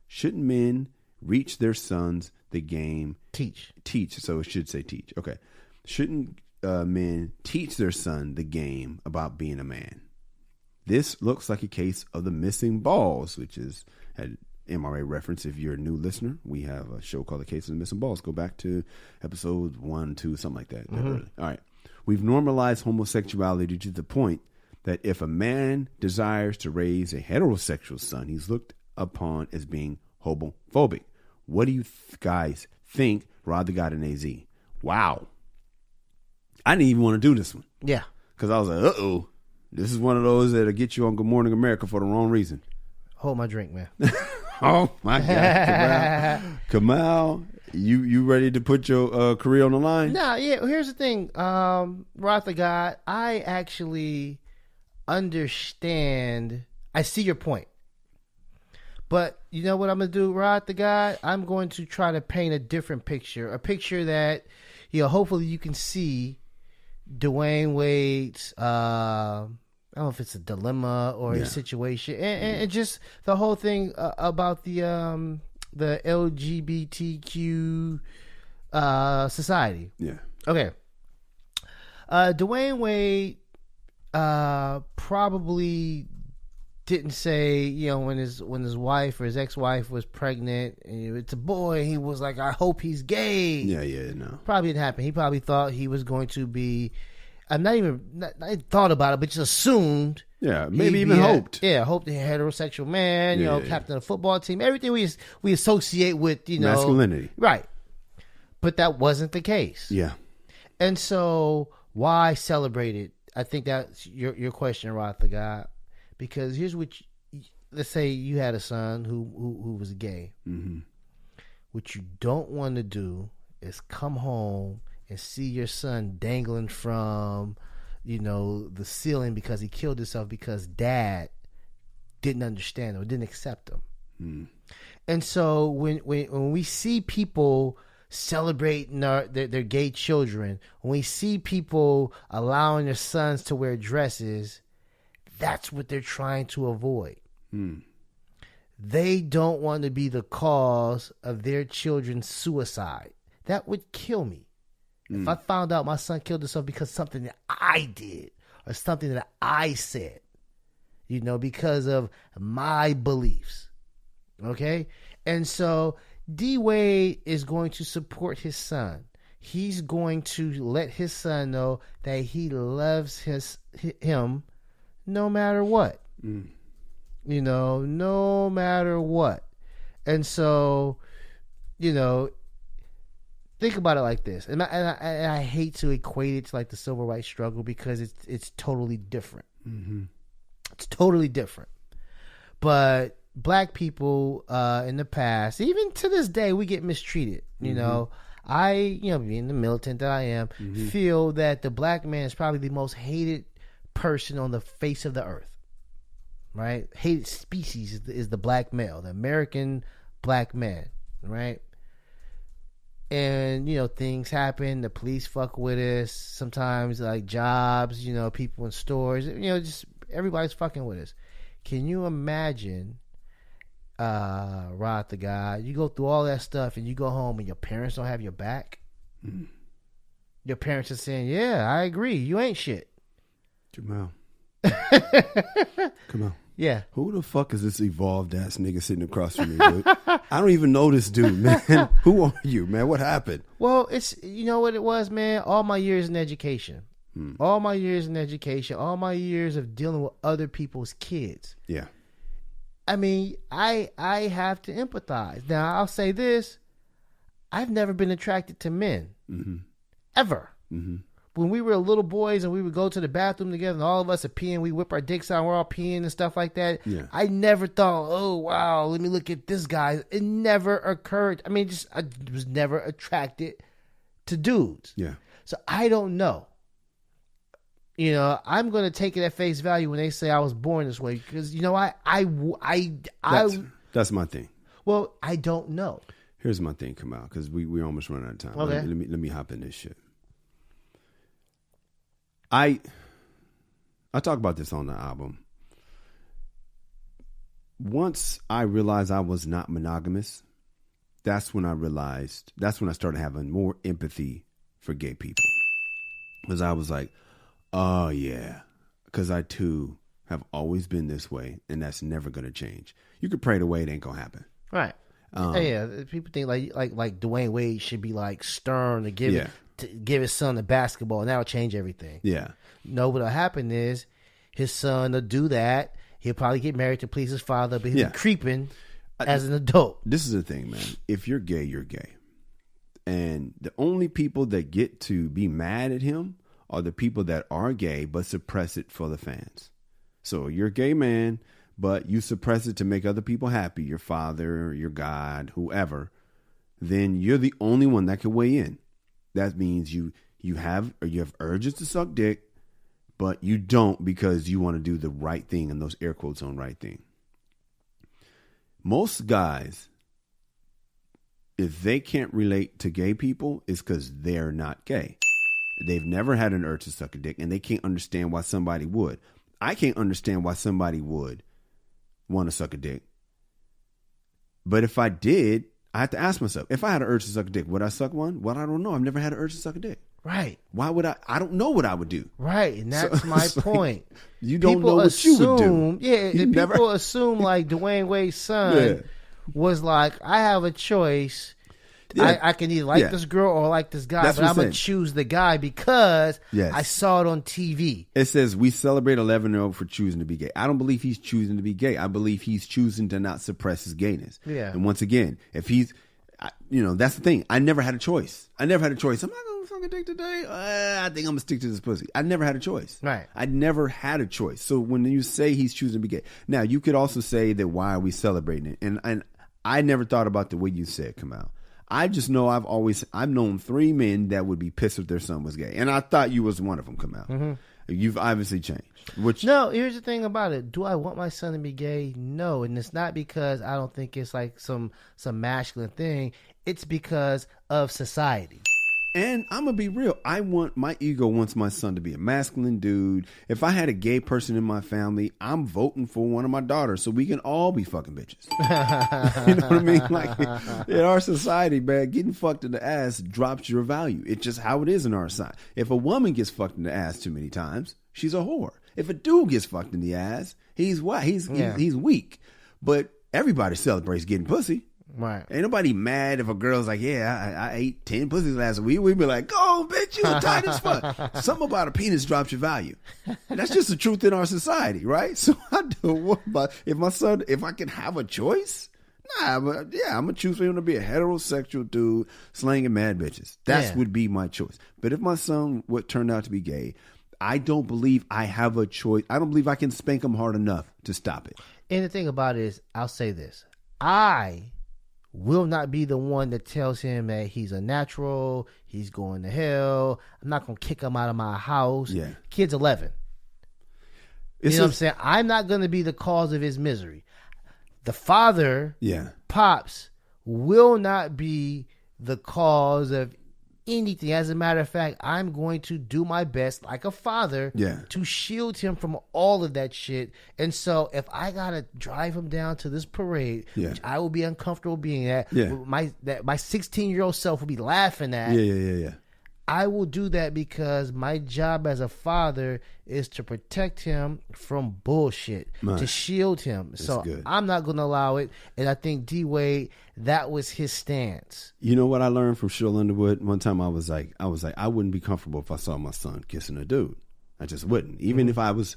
Shouldn't men reach their sons the game? Teach. So it should say teach. Okay. Shouldn't men teach their son the game about being a man? This looks like a case of the missing balls, which is an MRA reference. If you're a new listener, we have a show called The Case of the Missing Balls. Go back to episode 1, 2, something like that. Mm-hmm. All right. We've normalized homosexuality to the point that if a man desires to raise a heterosexual son, he's looked upon as being homophobic. What do you guys think? Rod the God in AZ. Wow. I didn't even want to do this one. Yeah. Because I was like, uh-oh. This is one of those that'll get you on Good Morning America for the wrong reason. Hold my drink, man. Oh, my God. Kamal, you ready to put your career on the line? No, yeah. Here's the thing. Rod the God, I actually understand. I see your point, but you know what I'm gonna do, Rod the God? I'm going to try to paint a different picture, a picture that, hopefully you can see Dwayne Wade's I don't know if it's a dilemma or a situation, and just the whole thing about the LGBTQ society. Yeah. Okay. Dwayne Wade probably didn't say, when his wife or his ex-wife was pregnant and it's a boy, he was like, I hope he's gay. No. Probably didn't happen. He probably thought he was going to be, I thought about it, but just assumed. Yeah, maybe even hoped. Hoped a heterosexual man, captain of a football team, everything we associate with, masculinity. Right. But that wasn't the case. Yeah. And so why celebrate it? I think that's your question, Rod the God. Because here's what, let's say you had a son who was gay. Mm-hmm. What you don't want to do is come home and see your son dangling from, the ceiling because he killed himself because dad didn't understand or didn't accept him. Mm. And so when we see people celebrating their gay children, when we see people allowing their sons to wear dresses, that's what they're trying to avoid. Mm. They don't want to be the cause of their children's suicide. That would kill me. If I found out my son killed himself because something that I did or something that I said, because of my beliefs. Okay? And so D. Wade is going to support his son. He's going to let his son know that he loves him no matter what. No matter what. And so, think about it like this. And I hate to equate it to like the civil rights struggle because it's totally different. Mm-hmm. It's totally different. But black people in the past, even to this day, we get mistreated. I, being the militant that I am, feel that the black man is probably the most hated person on the face of the earth. Right? Hated species is the black male, the American black man. Right? And, things happen. The police fuck with us. Sometimes, like, jobs, people in stores. Just everybody's fucking with us. Can you imagine, Rod the guy, you go through all that stuff and you go home and your parents don't have your back? Mm. Your parents are saying, yeah, I agree. You ain't shit. Come on. Yeah. Who the fuck is this evolved ass nigga sitting across from me, dude? I don't even know this dude, man. Who are you, man? What happened? Well, it's, what it was, man? All my years in education. All my years in education. All my years of dealing with other people's kids. Yeah. I mean, I have to empathize. Now, I'll say this. I've never been attracted to men. Mm-hmm. Ever. Mm-hmm. When we were little boys and we would go to the bathroom together and all of us are peeing, we whip our dicks out and we're all peeing and stuff like that. Yeah. I never thought, oh, wow, let me look at this guy. It never occurred. I mean, I was never attracted to dudes. Yeah. So I don't know. I'm going to take it at face value when they say I was born this way because, That's my thing. Well, I don't know. Here's my thing, Kamal, because we almost run out of time. Okay. Let me hop in this shit. I talk about this on the album. Once I realized I was not monogamous, that's when I started having more empathy for gay people. Because I was like, oh yeah, because I too have always been this way, and that's never going to change. You could pray it away, it ain't going to happen. Right. Yeah, people think like Dwayne Wade should be like stern to give his son the basketball, and that'll change everything. Yeah. No, what'll happen is his son will do that. He'll probably get married to please his father, but he'll be creeping as an adult. This is the thing, man. If you're gay, you're gay. And the only people that get to be mad at him are the people that are gay but suppress it for the fans. So you're a gay man, but you suppress it to make other people happy, your father, your God, whoever, then you're the only one that can weigh in. That means you have urges to suck dick, but you don't because you want to do the right thing, and those air quotes on right thing. Most guys, if they can't relate to gay people, it's because they're not gay. They've never had an urge to suck a dick, and they can't understand why somebody would. I can't understand why somebody would want to suck a dick. But if I did, I have to ask myself, if I had an urge to suck a dick, would I suck one? Well, I don't know. I've never had an urge to suck a dick. Right. Why would I? I don't know what I would do. Right. And that's my point. You don't know what you would do. Yeah. People assume like Dwayne Wade's son was like, I have a choice. Yeah. I can either like this girl or like this guy, but I'm going to choose the guy because I saw it on TV. It says we celebrate 11-year-old for choosing to be gay. I don't believe he's choosing to be gay. I believe he's choosing to not suppress his gayness. Yeah. And once again, if he's, that's the thing. I never had a choice. I'm not going to fuck a dick today. I think I'm going to stick to this pussy. I never had a choice. Right. I never had a choice. So when you say he's choosing to be gay, now you could also say that why are we celebrating it? And I never thought about the way you said come out. I just know I've known 3 men that would be pissed if their son was gay. And I thought you was one of them come out. Mm-hmm. You've obviously changed. No, here's the thing about it. Do I want my son to be gay? No. And it's not because I don't think it's like some masculine thing. It's because of society. And I'm going to be real. My ego wants my son to be a masculine dude. If I had a gay person in my family, I'm voting for one of my daughters so we can all be fucking bitches. You know what I mean? Like in our society, man, getting fucked in the ass drops your value. It's just how it is in our society. If a woman gets fucked in the ass too many times, she's a whore. If a dude gets fucked in the ass, he's what? He's weak. But everybody celebrates getting pussy. Right. Ain't nobody mad if a girl's like, I ate 10 pussies last week. We'd be like, go, bitch, you tight as fuck. Something about a penis drops your value. And that's just the truth in our society, right? So I don't want if I can have a choice, I'm going to choose for him to be a heterosexual dude slanging mad bitches. That would be my choice. But if my son would turn out to be gay, I don't believe I have a choice. I don't believe I can spank him hard enough to stop it. And the thing about it is, I'll say this. I will not be the one that tells him that he's a natural, he's going to hell. I'm not going to kick him out of my house. Yeah. Kid's 11. You know what I'm saying? I'm not going to be the cause of his misery. The father, Pops, will not be the cause of anything. As a matter of fact, I'm going to do my best, like a father, to shield him from all of that shit. And so, if I gotta drive him down to this parade, which I will be uncomfortable being at, my 16-year-old self will be laughing at. I will do that because my job as a father is to protect him from bullshit, to shield him. That's so good. I'm not going to allow it. And I think D-Wade, that was his stance. You know what I learned from Cheryl Underwood? One time I was like, I wouldn't be comfortable if I saw my son kissing a dude. I just wouldn't. Even if I was,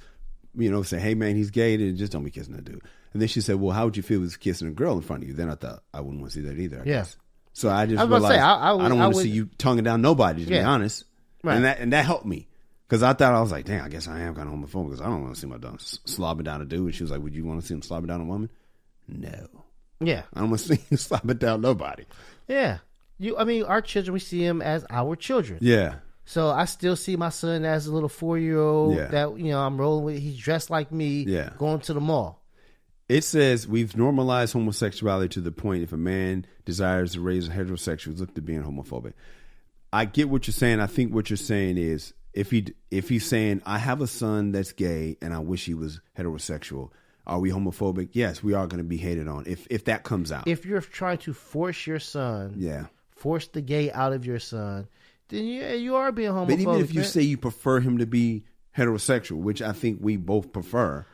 say, hey man, he's gay, then just don't be kissing a dude. And then she said, well, how would you feel if he was kissing a girl in front of you? Then I thought, I wouldn't want to see that either, I guess. So I just realized I don't want to see you tonguing down nobody, to be honest. Right. And that helped me. Because I thought, I was like, dang, I guess I am kind of homophobic because I don't want to see my dog slobbing down a dude. And she was like, would you want to see him slobbing down a woman? No. Yeah. I don't want to see him slobbing down nobody. Yeah. Our children, we see him as our children. Yeah. So I still see my son as a little 4-year-old that, I'm rolling with. He's dressed like me going to the mall. It says we've normalized homosexuality to the point if a man desires to raise a heterosexual, look to being homophobic. I get what you're saying. I think what you're saying is if he's saying I have a son that's gay and I wish he was heterosexual, are we homophobic? Yes, we are going to be hated on if that comes out. If you're trying to force your son, force the gay out of your son, then you are being homophobic. But even if you say you prefer him to be heterosexual, which I think we both prefer,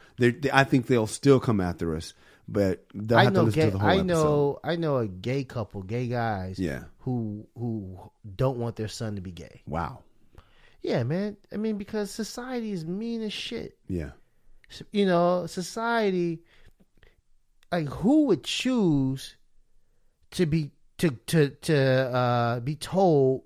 I think they'll still come after us, but they'll have to listen to the whole episode. I know a gay couple, gay guys, who don't want their son to be gay. Wow. Yeah, man. I mean, because society is mean as shit. Yeah. Society, like, who would choose to be told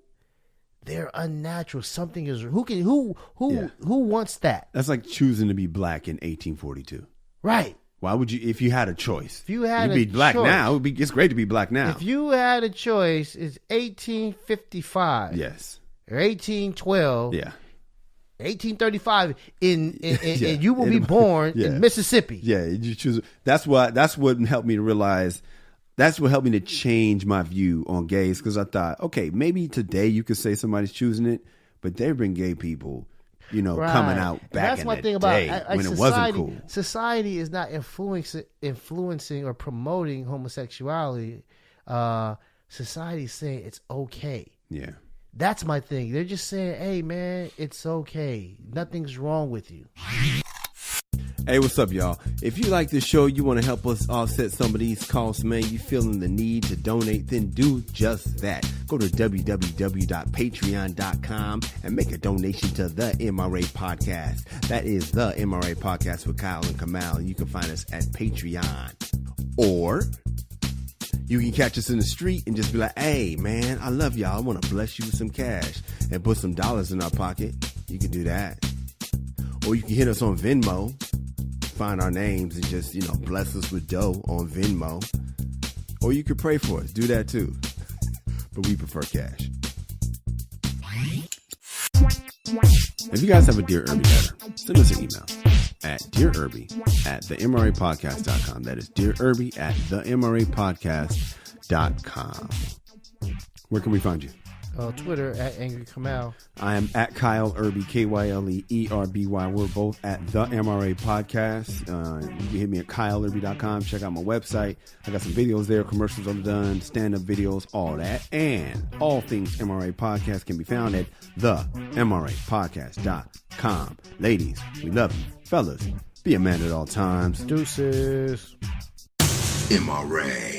they're unnatural? Something is who wants that? That's like choosing to be black in 1842. Right. Why would you, if you had a choice? If you had you'd be black now. It's great to be black now. If you had a choice, it's 1855. Yes. Or 1812. Yeah. 1835 and you will be born in Mississippi. Yeah, you choose. That's what helped me to realize. That's what helped me to change my view on gays, because I thought, okay, maybe today you could say somebody's choosing it, but there have been gay people, coming out back in the day when it wasn't cool. Society is not influencing or promoting homosexuality. Society is saying it's okay. Yeah. That's my thing. They're just saying, hey, man, it's okay. Nothing's wrong with you. Hey, what's up, y'all? If you like this show, you want to help us offset some of these costs, man, you feeling the need to donate, then do just that. Go to www.patreon.com and make a donation to the MRA Podcast. That is the MRA Podcast with Kyle and Kamal. You can find us at Patreon. Or you can catch us in the street and just be like, hey, man, I love y'all. I want to bless you with some cash and put some dollars in our pocket. You can do that. Or you can hit us on Venmo. Find our names and just, bless us with dough on Venmo. Or you could pray for us. Do that too. But we prefer cash. If you guys have a Dear Irby letter, send us an email at dearirby@themrapodcast.com. That is dearirby@themrapodcast.com. Where can we find you? Twitter at Angry Kamal. I am at Kyle Irby, KYLEERBY. We're both at the MRA Podcast. You can hit me at kyleirby.com. Check out my website. I got some videos there, commercials I've done, stand-up videos, all that. And all things MRA Podcast can be found at themrapodcast.com. Ladies, we love you. Fellas, be a man at all times. Deuces. MRA.